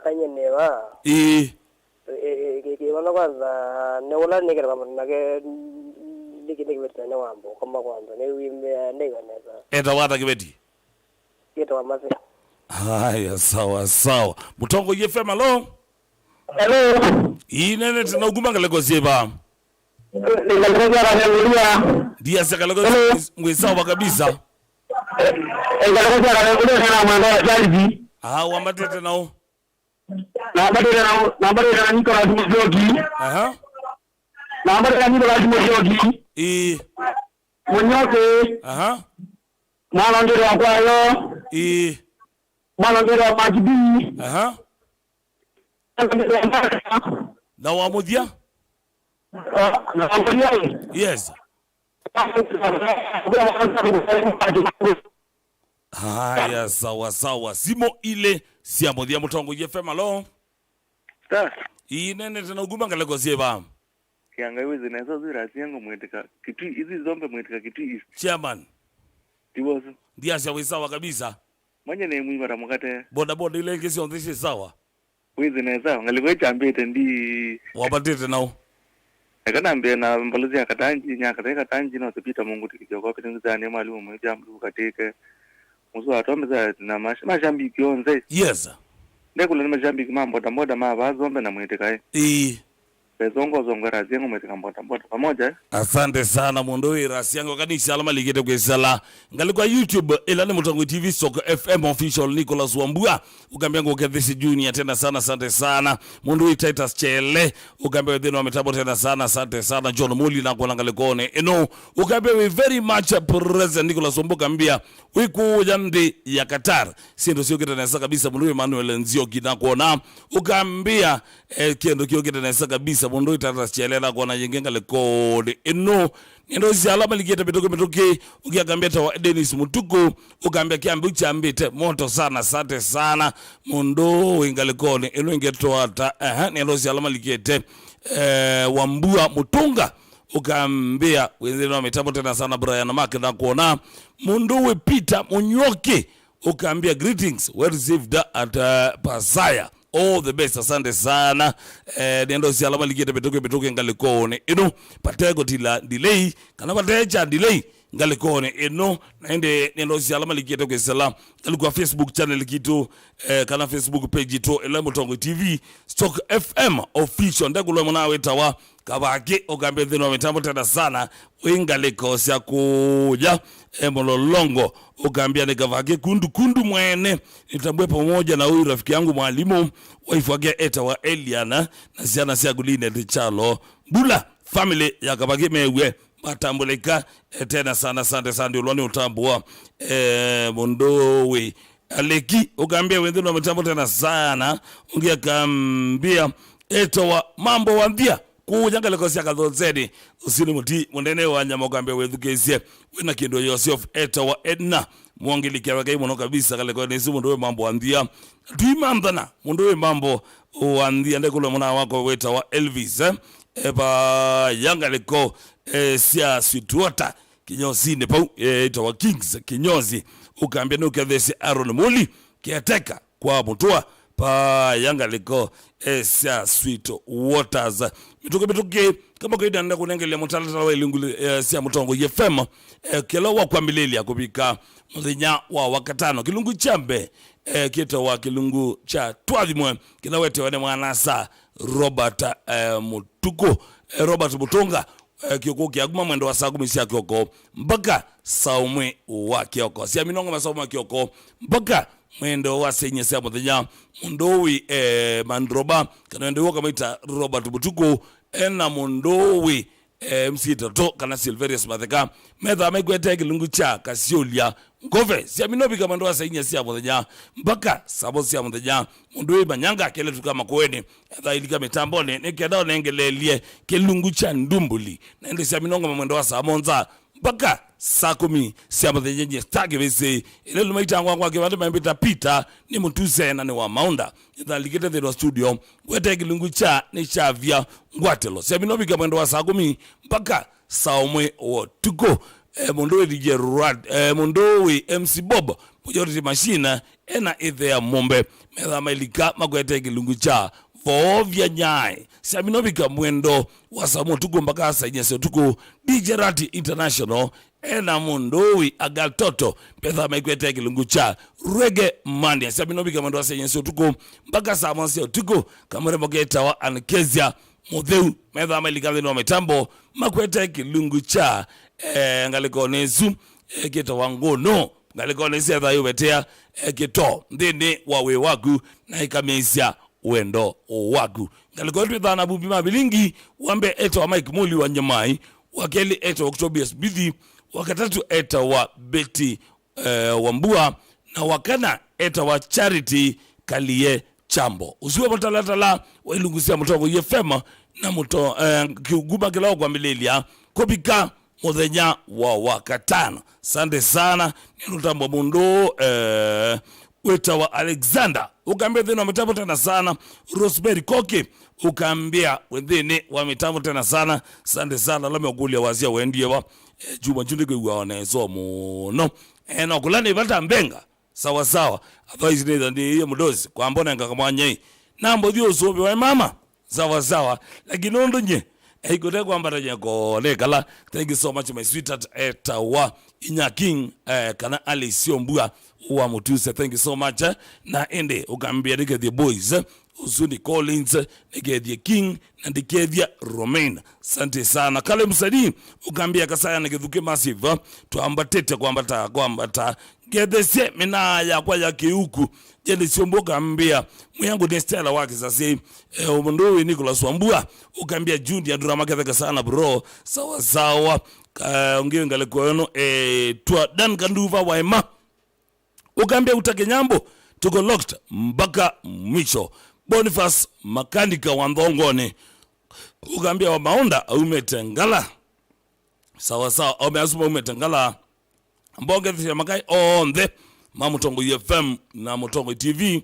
kanye newa wana kwanza ne wala nigera kama nage nikibeti na wambo kama kwanza ne wimbe ndega neza eta wata kibeti kitu wa mase haya sawa Mutongo FM alo Hello. inene tena uguma ngaleko sieba Nilikuja kuangalia. dia sakaleko ngwesawa kabisa Nilikuja kuangalia sana mwanzo Chelsea. wamatete nao Na bado niko na Timojoki. Na bado niko na Timojoki. Munyoke. Mwana ngero wa kwayo. Mwana ngero wa Majibi. na wamudia yes haya sawa simo ile siamudia Mutongo FM alo inene tena uguma ngaleko sieba kianga iwezi na hizo zira ziango mwetika kitu hizi zombe mwetika kitu hizi chairman tibozo dia sawa kabisa mwenye ne mwi mara mkate boda ile ngesi ondeshe sawa wezi na sawa ngaliko chambete ndi wabatete nao kana mbe na mbalozi akatanji nyaka katanji no tupita Mungu tikijoko pitinza ne malumu mwejambu kateke muso atomeza na mashambi kionze yes ndekule ni mashambi mambo tamboda mabazombe na mwetika Bezongo zongera ziango mwetika mbota pamoja. Asante sana Mondoi rasiango kanisa alama ligete kwesala. Ngalikwa YouTube ilani Mutongo TV Soko FM official Nicholas Wambua. Ukambia ngokethisi junior tena sana asante sana. Mondoi Titus Chele. Ukambia wethino wametabo tena sana asante sana. John Muli na kwa ngalikone. Eno ukambia we very much present Nicholas Wambua kambia. Wiku jandi ya Qatar. Siendo siyo kita nesa kabisa Mondoi Emmanuel Nzio kina kuona. Ukambia kiendo kio kita nesa kabisa Mondoi Titus Chele na kuona yengenga lekode. Eno nendo si alama likieta betoke ukiagambia tawa Dennis Mutuku ukambia kiambi uchambite moto sana asante sana Mondo ingalekone eno ingetoa ata nendo si alama likiete Wambua Mutunga ukambia wenzenu wametabo tena sana Brian Mark na kuona Mondo we Peter Munyoke ukambia greetings well received at Pasaya. All the best asante sana nendo si alama likieta betoke ngalikone eno patego tila delay kana patecha delay ngalikone eno naende nendo si alama likieta kwesala ngalikwa Facebook channel kitu kana Facebook page to Ela Mutongo TV Stock FM official ndakulo mwana wetawa kabake ogambe dhino mitambo tena sana wingaliko sia kuja mololongo ukambia nikavake kundu mwene nitambwe pamoja na huyu rafiki yangu mwalimu waifuagia eta wa Eliana na siana sia guline tichalo bula family ya kabake mewe matambulika tena sana asante sana ulwani utambua Mondowe aleki ukambia wendhino mitambo tena sana ungia kambia eta wa mambo wandia kujanga lekosia kadhozedi usini muti mundene wa nyama ukambia wedhukesie wina kiendo Yosef eta wa Edna mwangili kia wakai mwono kabisa kaleko nisi mundowe mambo wandia tuimandana mundowe mambo wandia ndekule mwana wako weta wa Elvis eba yanga leko siya Sweetwater kinyozi nepau eta wa Kings kinyozi ukambia nukia dhesi Aaron Muli kiateka kwa mutua pa yanga liko sia Sweet Waters mituke kama kaida nda kunengelea mutalata wa ilungu sia Mutongo FM kelo wa kwa mileli ya kubika mudhinya wa wakatano kilungu chambe kito wa kilungu cha twadhimwe kinawete wane mwanasa Robert Mutuko Robert Mutunga kioko kiaguma mwendo wa saa 10 sia kioko mpaka saumwe wa kioko sia minongo masaumwe wa kioko mpaka mwendo wa senye sia mudhinya Mondowi Mandroba kanawende woka maita Robert Mutuko ena Mondowi msita to kana Silverius Matheka metha megwete kilungu cha Kasiolia ngove sia minobi kama ndo asainya sia mudhinya mpaka sabo sia mudhinya Mondowi Manyanga kele tukama kweni etha ilika mitambone nekeda nengelelie kilungu cha Ndumbuli naende sia minongo mwendo wa saa monza mpaka saa 10 sia mudhinya stagi bese ile lumaita ngwa kwa mbita Peter ni mutuse na ni wa Maunda etha likete the studio wete kilungu cha ni chavia ngwatelo sia minobi kama ndo wa saa 10 mpaka saa 1 o tuko Mondowe DJ Rad Mondowe MC Bob Majority Machine ena ithea mombe metha mailika magwete kilungu cha vovya nyai siaminobika mwendo wasamo tuko mpaka sainyese tuko DJ Rati International ena mundowi agaltoto petha maikwete kilungu cha Reggae Monday siaminobika mwendo sainyese tuko mpaka samonse tuko kamere mogeta wa Ankezia Mutheu metha mailikali no mitambo makwete kilungu cha ngaliko nezu kita wangono ngaliko nese tha yubetea kito ndini wawe waku na ikamisia wendo waku ngaliko twithana bubi mabilingi wambe eta wa Mike Muli wa Nyamai wakeli eta wa Octobius Bithi wakatatu eta wa Betty Wambua na wakana eta wa Charity Kalie Chambo usiwe mtalatala wa ilungusia mtongo yefema na mto kiuguba kilao kwa milelia kopika muthenya wa wakatano. Sande sana ninutambo mundo weta wa Alexander ukambia dhino mitambo tena sana. Rosemary Koki ukambia wendhini wa mitambo tena sana. Sande sana lame wakulia wazia wendie wa juma jundike uwaonezo muno na kulani ibata mbenga sawa sawa otherwise neza ndi hiyo mdozi kwa mbona ngakamwanyei nambo dio sobe wa mama sawa sawa lakini ondo nye ikote kwa mbata nyako lekala. Thank you so much my sweetheart etawa Inya King kana Alice Mbua wa Mutuse. Thank you so much na ende ukambia dike the boys Uzuni Collins nike the King na dike the Romain. Sante sana kale msadi ukambia kasaya nike dhuke massive tuambatete kwa mbata gedese mina ya kwa ya kiuku jende siomboka ambia myangu Nestela wake sasa umundowe Nicholas Wambua ukambia Junior drama kathaka sana bro sawa sawa ongeo ngale kwa yono tua Dan Kanduva waema ukambia utake nyambo tuko locked mpaka mwisho. Boniface Makanika wa Ndongone ukambia wa Maunda umetengala sawa sawa umeasuma umetengala mbonge thia makai on the Mamutongo FM na Mutongo TV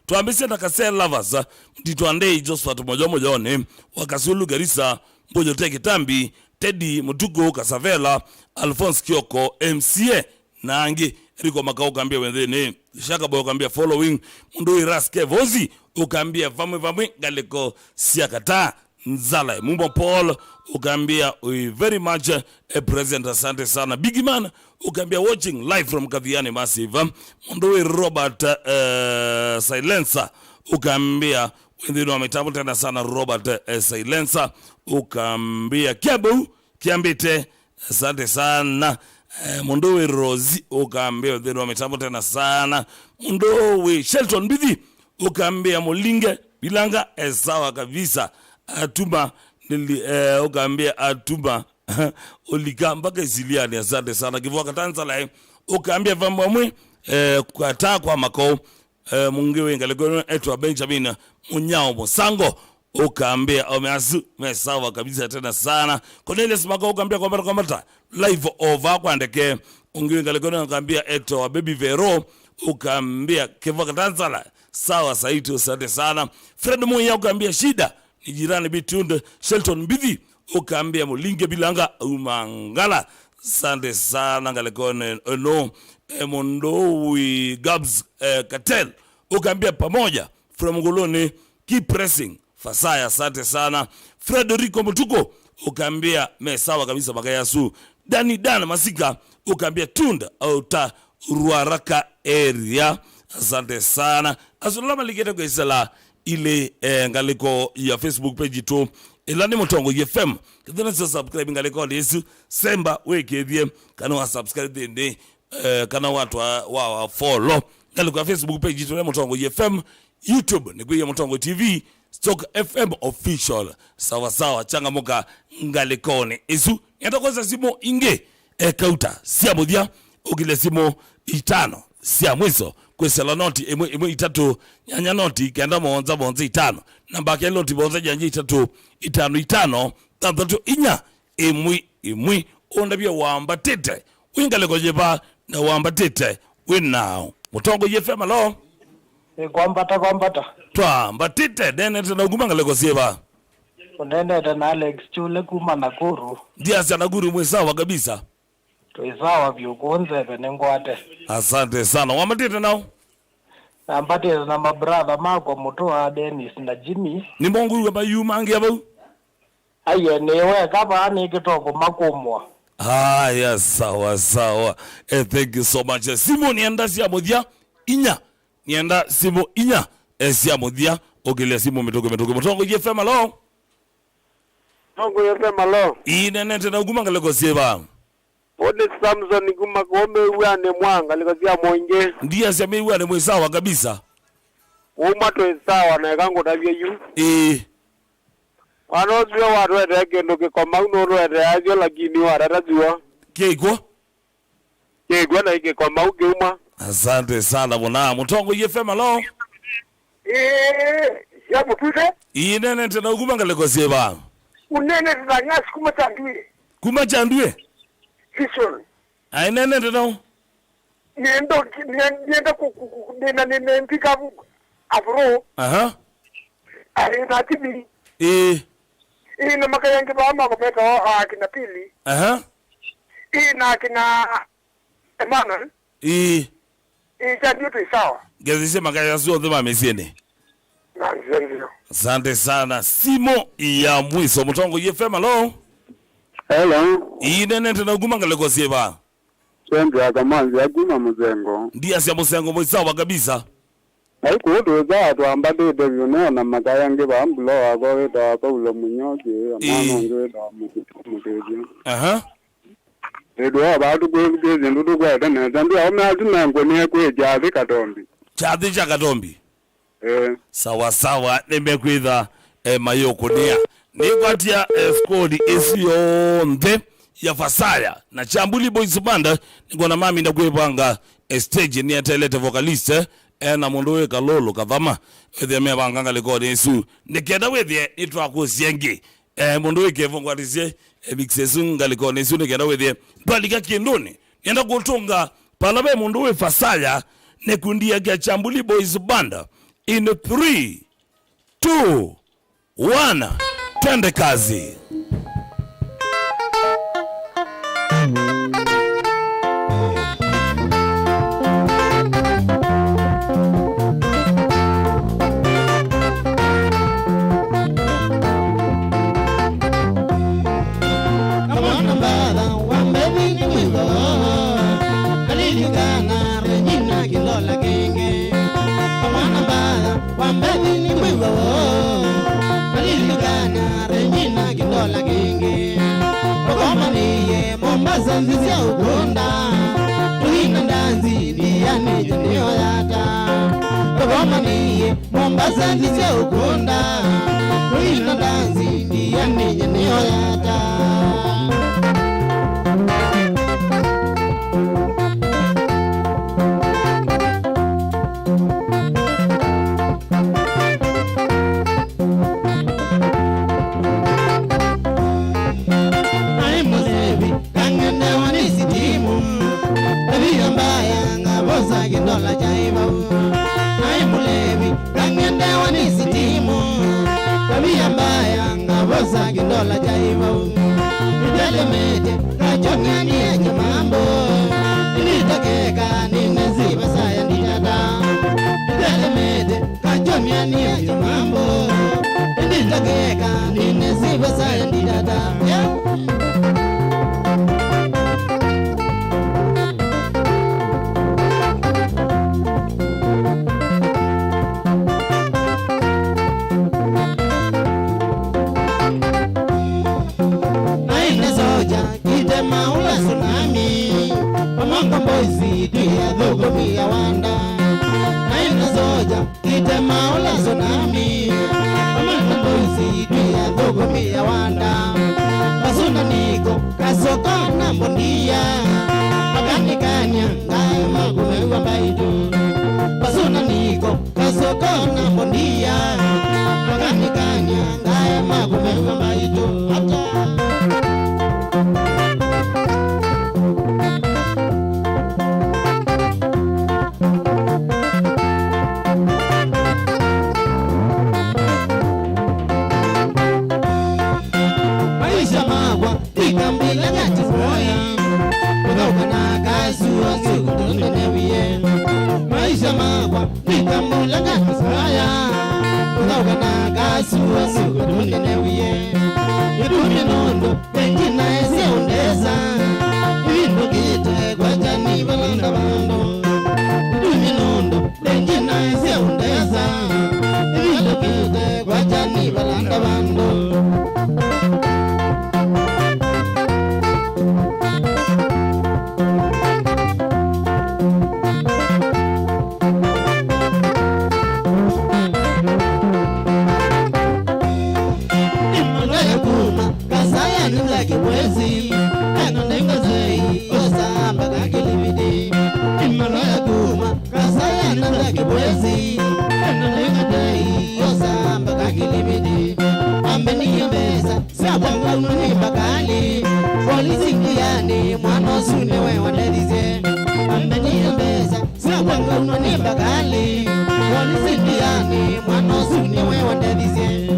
tuambise na Kasel Lovers mtituandei Josephat Mojone wakasulu Garissa Mbojo Teke Tambi Teddy Mutuko Kasavela Alphonse Kioko MCA nangi Riko Makao kambia wendene Shaka Boy kambia following Mundui Raske Vozi ukambia vamwe galiko siakata Nzala Mumbo Paul ukambia we very much present asante sana Biggie Man ukambia watching live from Kaviani Massive Mundui Robert Silencer ukambia wendino mitambo tena sana Robert Silencer ukambia Kiabu Kiambite asante sana Mundowe Rozi ukambia wendino mitambo tena sana Mundowe Shelton Bithi ukambia Mulinge Bilanga sawa kabisa atuma ukambia atuma olika mpaka Ziliani asante sana Kivuka Katanzala ukambia vambamwe kwa taa kwa makao mungewe ngalegono etwa Benjamin Munyao Musango ukambia omeasu mesawa kabisa tena sana Cornelius Mako ukambia kwa mbata live over kwa ndeke ungewe ngalegono ukambia etwa Baby Vero ukambia Kivuka Katanzala sawa saito asante sana Fred Munya ukambia shida ni jirani Bitunde Shelton Bithi ukambia Mulinge Bilanga umangala sante sana ngalekone no Mondowi Gabs Katel ukambia pamoja from Ngoloni keep pressing Fasaya sante sana Frederico Mutuko ukambia mesawa kabisa Bagayasu Dani Dan Masika ukambia Tunda au ta Ruaraka area asante sana asulama ligeta kwa isala ile ngaliko ya Facebook page tu ilani Mutongo FM kidhana subscribe ngaliko lesu semba wekethie kana wa subscribe dende kana watu wa follow ngaliko ya Facebook page tu Mutongo FM YouTube ni kwa Mutongo TV Stock FM official sawa sawa changamoka ngalikone isu yatakoza simo inge kauta sia mudia ukile simo itano sia mwiso kwesela noti emwe itatu nyanya noti kenda bonza itano namba ke noti bonza nyanya itatu itano tatu inya emwe ondabia wamba tete wingale kojeba na wamba tete we now Mutongo FM lo kwambata twamba tete dene tena ugumangale kosieba unene tena Alex Chule kuma Nakuru ndia sana guru mwesawa kabisa tuisawa vyukunze benengwate asante sana wamba tete nao Ambate na mabrother mako Mutua Dennis na Jimmy. Ni mongu kaba yumangi abo? Aye newe kaba ani kitoko makomwa. Yes, sawa. Thank you so much. Simo nienda siya modia inya. Nienda simo inya. Siya modia. Ogele simo metoke. Mutongo FM alo. Mutongo FM alo. Inene tena uguma ngaleko sieba. Ode Samson iguma kuome uwane mwanga likazia mwinge. Ndiya siya me uwane mwesawa kabisa. Umato isawa na ekango tabia yu. Wanozio warwete kendo kikoma unorwete azio lakini warataziwa. Keiko na kikoma ukiuma. Asante sana mwana. Mutongo FM alo. Ya mutute. Inene tena uguma ngaleko sieba. Unene tena kumachandue. Kumachandue? Kishon. Ainene tena. Nienda nempika afro. Arina tibi. Ina makayangi ba ama kumeka akina pili. Ina akina Emmanuel. Chandu tu sawa. Gezise makaya suo dhima mesiene. Asante sana. Simo ya mwiso. Mutongo FM alo. Hello. Inene tena uguma ngaleko sieba. Twende akamanzi aguma muzengo. Ndiya siya muzengo mwisawa kabisa. Haikudu zato ambade devyo na makayange ba ambulo ago da Paulo Munyoke amano ngeda mukeje. Edo abadu kweze ndudu kweda na zandu awumazi nango ne kweja Katombi. Chadhi cha Katombi. Sawa nemekwitha mayokonia. Nikwatia skodi esiyo nde ya Fasaya na Chambuli Boys Band nikona mami na kwepanga stage ni atelete vocalist na mundu we kalolo kathama wethe me banganga lekodi esu nikenda wethe itwako sienge mundu we kevongwatisie mixesu ngalikoni esu nikenda wethe balika kindoni nienda kutunga palabe mundu we Fasaya nekundia ya Chambuli Boys Band in 3 2 1 twende kazi. Zanzia ukunda tuina ndanzi diani jenio yata Kogoma niye Mombasa nzia ukunda tuina ndanzi diani jenio yata Dola jaiba ai mulevi kangende wani sitimu tabia mbaya ngabosa dola jaiba ndele mete kachongani ya mambo nitokeka nimeziba saya ndidada ndele mete kachongani ya mambo nitokeka nimeziba saya ndidada Maula tsunami Pamonga boisi Dia dhugo via wanda Naina zoja Kite maula tsunami Pamonga boisi Dia dhugo via wanda Pasuna niko Kasoko na mbondia Magani kanya Ngaya magume wa baidu Pasuna niko Kasoko na mbondia Magani kanya Ngaya magume wa baidu Hata Ikambila nyati moya Kudoka na kasu Asuku tundenewie magwa nikamulaga saya Ugana gasua suguduni newiye Idumi nondo Tengina ese undeza Ivindo kite kwa jani balanda bando Idumi nondo Tengina ese undeza Ivindo kite kwa jani balanda bando Kiwezi anonenga zei osamba kakilibidi imaloya kuma kasaya nanda kiwezi anonenga zei osamba kakilibidi ambeni yembeza sabanga ununi bakali polisi ngiani mwana sune we wadelize ambeni yembeza sabanga ununi bakali polisi ngiani mwana sune we wadelize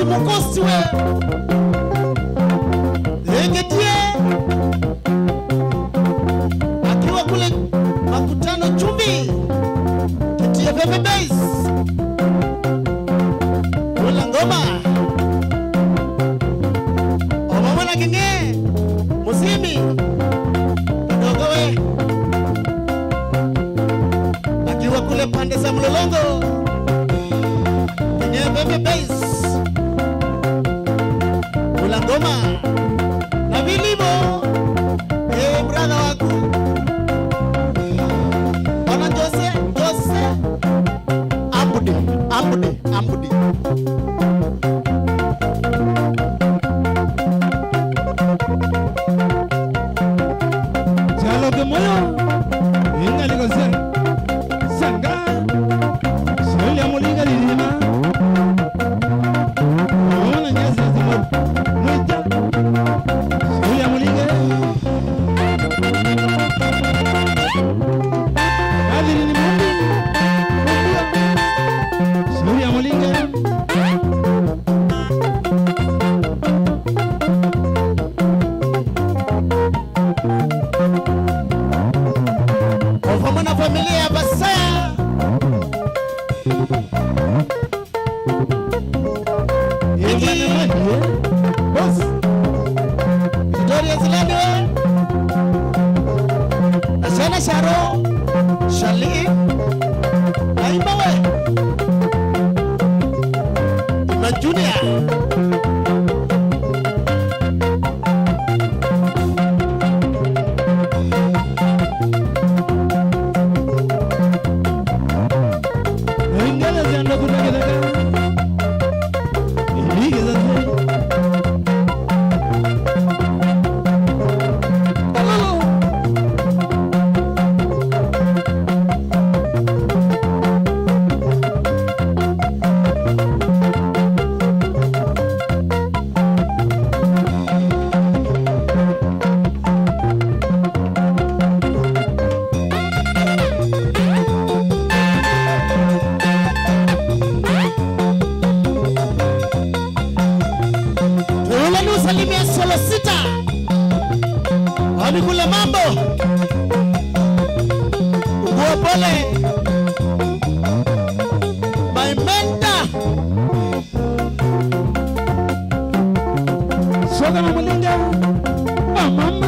Mukosi we Legetie akiwa kule makutano chumbi Ketia Pepe Days Ula ngoma Omamona Genge Musimi Kadogo we akiwa kule pande za Mlolongo Ketia Pepe Days Ngoma na vilimo brother wako Roke moyo inga liko sanga Soli ya mulinga lilima Mwana nyasi ya zimoru Mwita Soli ya mulinga Kadiri ni mundi Soli ya mulinga Ofamana familia ya Basaya Iki Boss Victoria Zilani Asana Sharo Shali Aibawe Ima Junior Salimia solo sita Wamikula mambo Uguopole My mentor Soga na mulinga Mama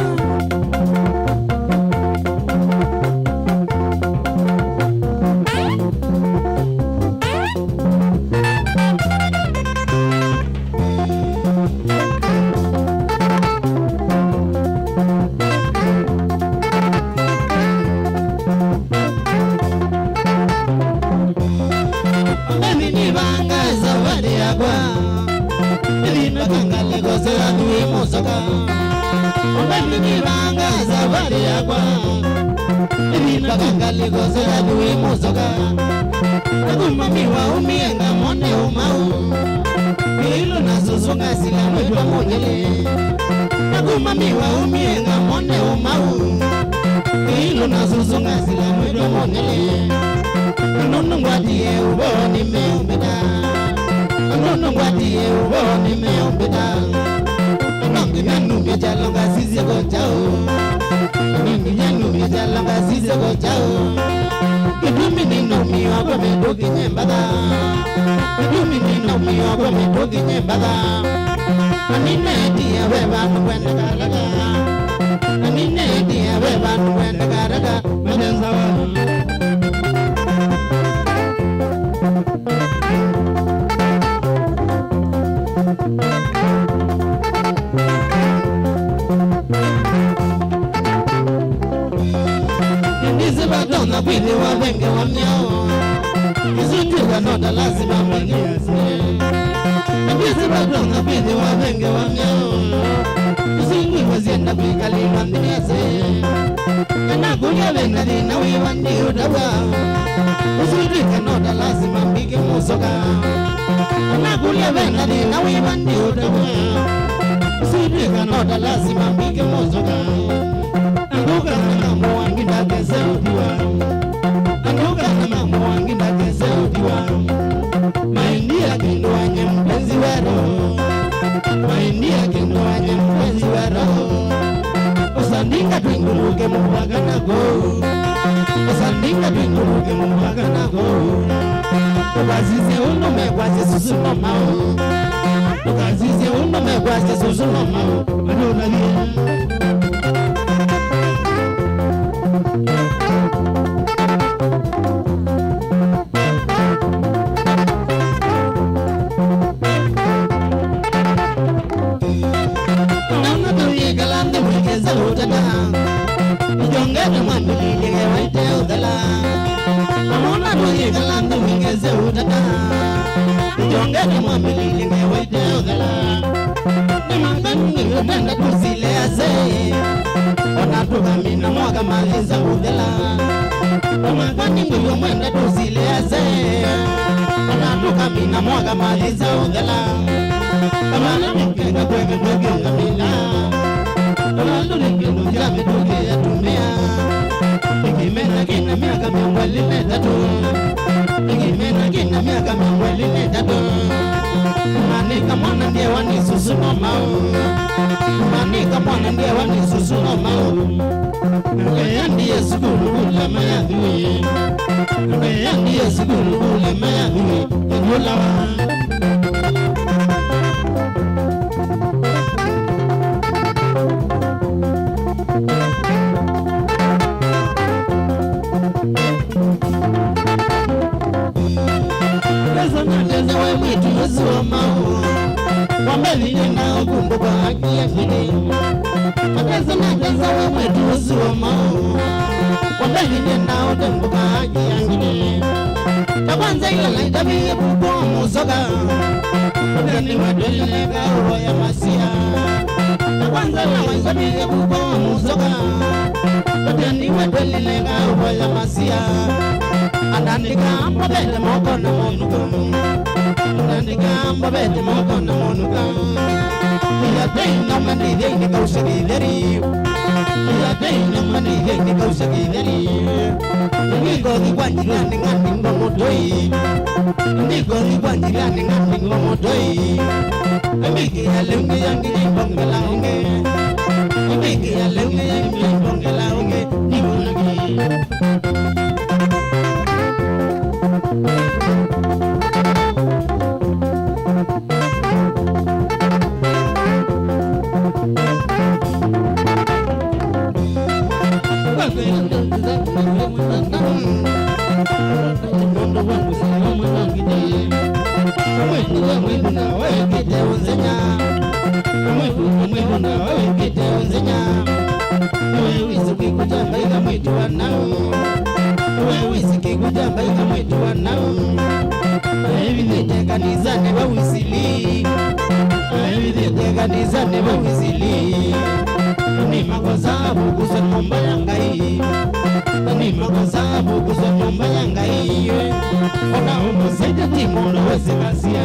galandu ngeze utata jonge de mwamili ngewaite udela nimangangi utenda kusile aze ona tukamina mwaga maliza udela nimangangi mwenda kusile aze ona tukamina mwaga maliza udela kamana nikenda kwege kwege ngamina Tolando nikendo jame tuke ya tumea Nikimena kina miaka miwali netatu Nikimena kina miaka miwali netatu Manika mwana ndiye wani susu no mao Manika mwana ndiye wani susu no mao Ngeya ndiye sukulu ule maya dhui Ngeya ndiye sukulu ule maya dhui Ngula wa Wambeli nao kumbuka haki ya kile Mateza na teza wewe tuzi wa mao Wambeli nao kumbuka haki ya kile Tabanza ila laitabi kubwa musoga Kudani wadulega uwa ya masia Tabanza ila laitabi kubwa musoga Kudani wadulega uwa ya masia Anandika mbabele moko na monuko Anandika mbabele moko na monuko Ya deina mani deini kausaki deri Ya deina mani deini kausaki deri Niko di kwanjilani ngati ngomotoi Niko di kwanjilani ngati ngomotoi Amiki ya leunge yangi jibongela unge Amiki ya leunge yangi jibongela unge Nibunagi Kanizane bawisili kanizane bawisili ni makosabu kusa nyumba yangai ni makosabu kusa nyumba yangai ona umusaidia timono wese kasia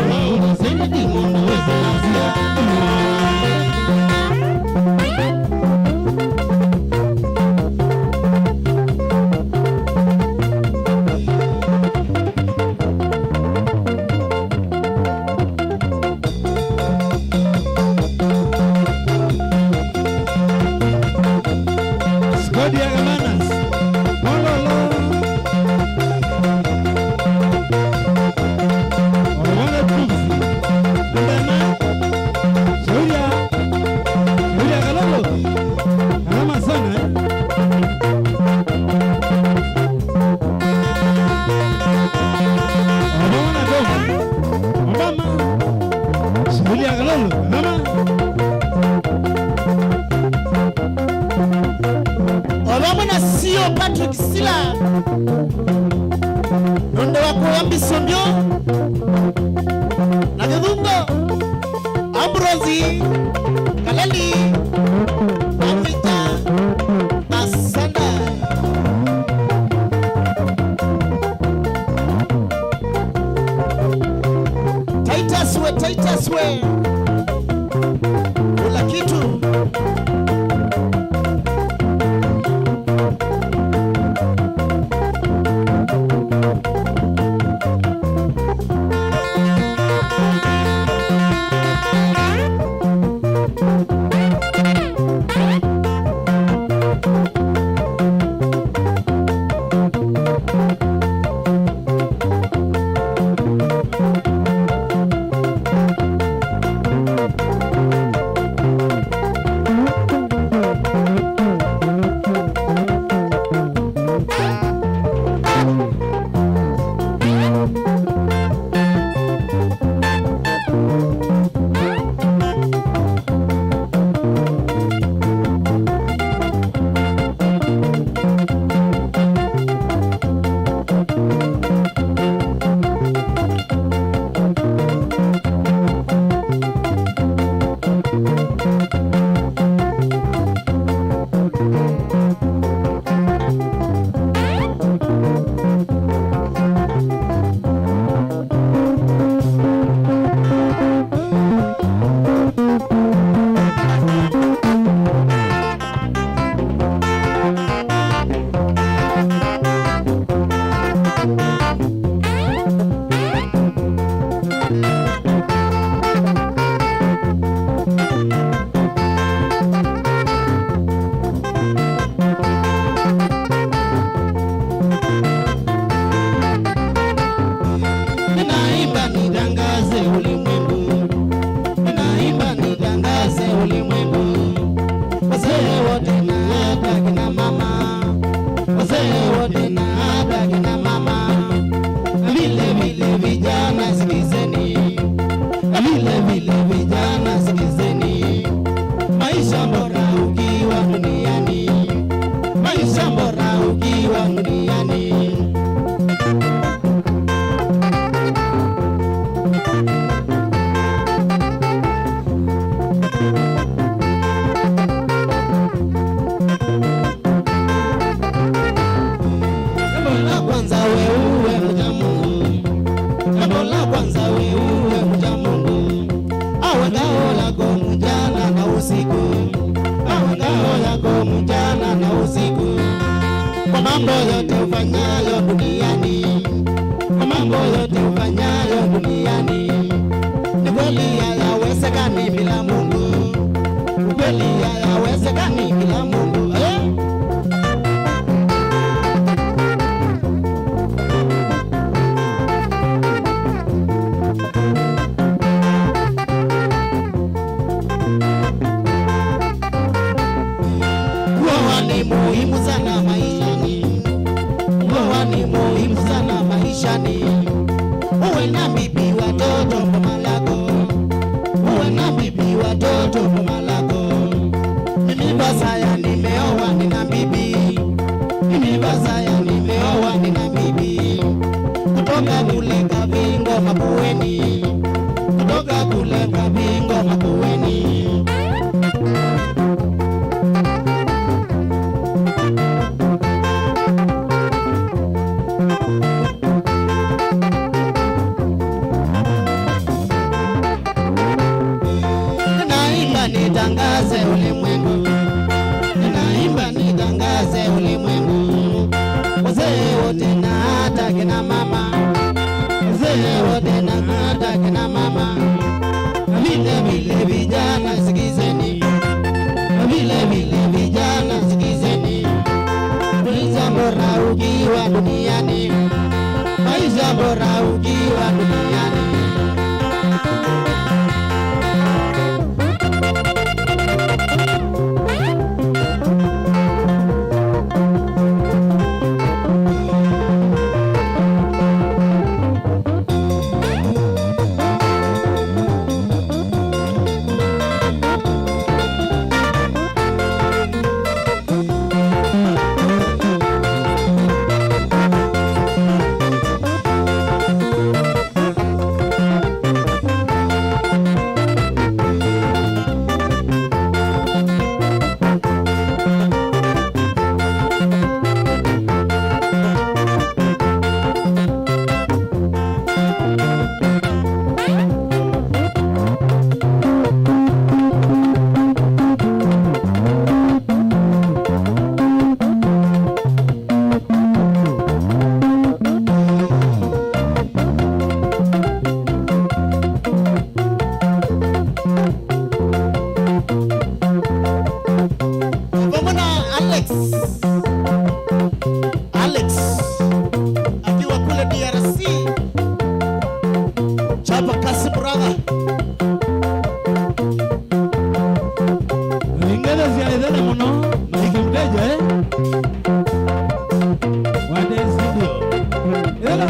ona umusaidia timono wese kasia Patrick Sila Nonde wako yambi sondio Nagedungo Ambrosi Kaleli Amita Asanda Titus we Kula kitu mambo yote ufanyayo duniani, kwa mambo yote ufanyayo duniani, ni kweli hayawezekani bila Mungu, kweli hayawezekani bila Mungu. Muhimu sana maishani, ndoa ni muhimu sana maishani. Uwe na bibi watoto boma lako, uwe na bibi watoto boma lako. Mimi basaya nimeoa nina bibi, mimi basaya nimeoa nina bibi. Kutoka kule Kabingo Makueni, kutoka kule Kabingo Makueni. Nitangaze ulimwengu, ninaimba nitangaze ulimwengu. Wazee wote na hata kina mama, wazee wote na hata kina mama, vile vile vijana sikizeni, vile vile vijana sikizeni. Maisha bora ukiwa duniani, maisha bora ukiwa duniani. Alex akiwa kule DRC, chapa kasi brother. Ingeza ziaidhana muno maikimteja wade studio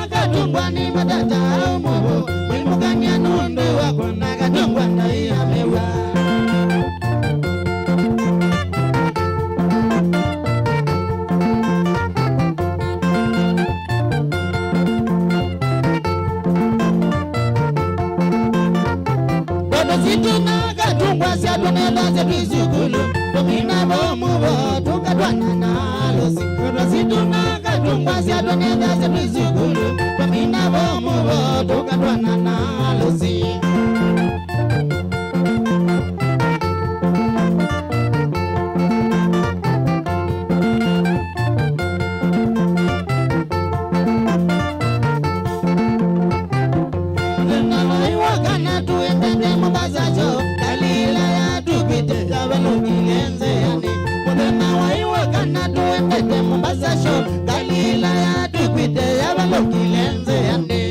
Katungwa ni matata au manya nundu wako na katungwa na iya mewa Situna katungwa siatu nelaze bizukulu Tumina bomu botu katwana na alosi Situna katungwa siatu nelaze bizukulu Tumina bomu botu katwana na alosi Galila ya tukwite ya balokilenze yande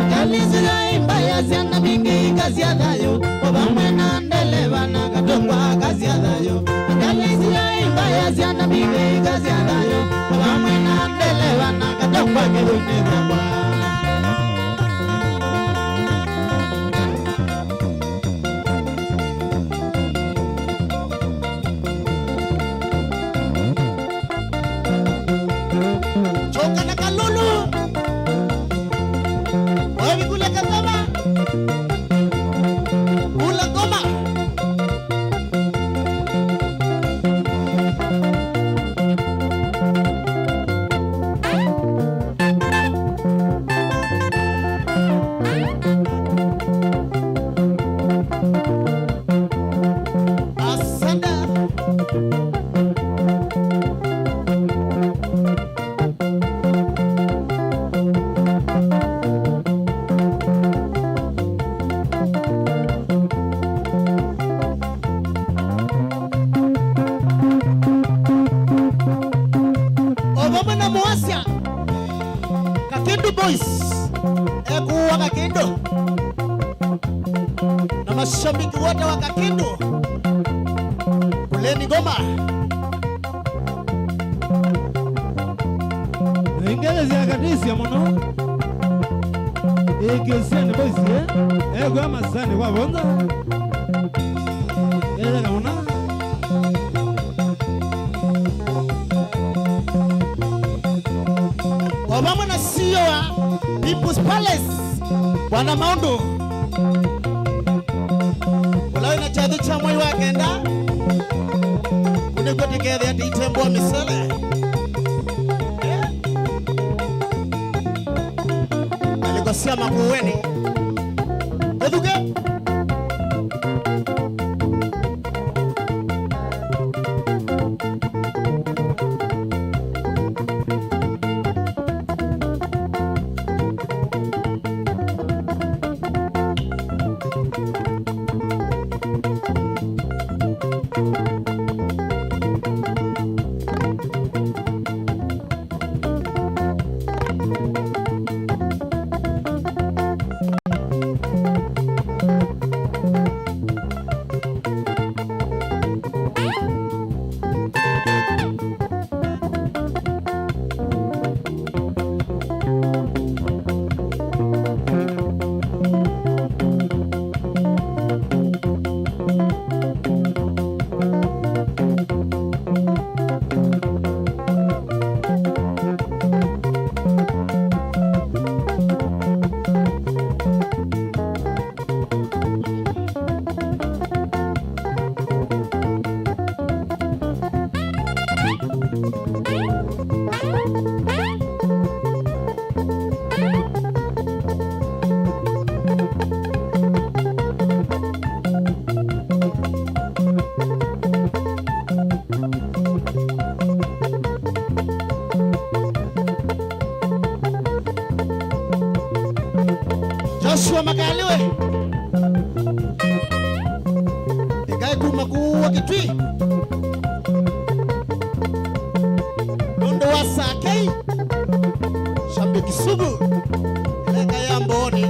Galizira imbaya ziana mingi kazi adayo Obamwe na ndeleva na katongwa kazi adayo Galizira imbaya ziana mingi kazi adayo Obamwe na ndeleva na katongwa kazi adayo Choka na kalulu Wabi kule katama Ula goma Asanda Obama na Moasia Kakindu Boys Ekuwa Kakindu na mashabiki wote wa Kakindu kuleni Goma Ingereza ya kadisi ya mono Ikesene boisi Ego ama sani kwa bonda Ega kamuna Obama na CEO wa People's Palace Bwana Maundu Kulawe na chadhu cha mwai wa kenda Kuneko tikethe ati itembo wa misele Alikosia makuweni Edhuke Joshua Makaliwe Ikai kumakuwa kitwi Nondo wa Sakei Shambiki sugu Ileka ya mboni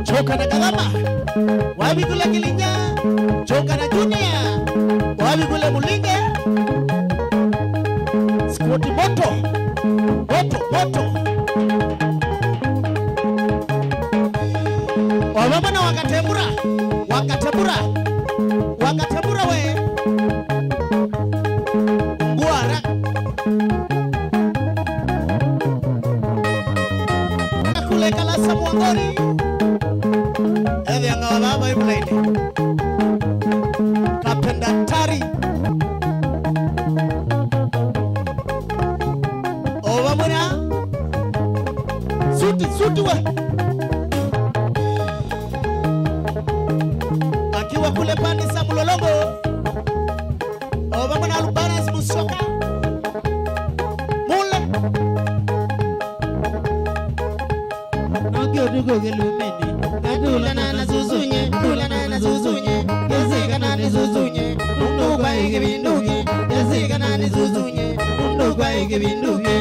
Chokana Kagama, Wabi Kula Kilinga, Chokana Junior, Wabi Kula Mulinga, Sauti moto. Moto. Wamama na wakatembura we. Nguara. Kule Kalasa Mwangori. Evi anga baba ibulaini. Kapenda tari. Wamama suti we. Akiwa kule pani sa Mulolongo. Wamama na Lubanas Musoka. Mule. Nogyo dugo gelumeni. Nadula na zuzunye. Yazika na zuzunye. Mundu kwa ikibinduki. Yazika na zuzunye. Mundu kwa ikibinduki.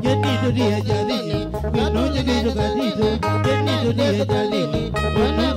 Jenido dia jalini. Wano jenido kadito. Jenido dia jalini.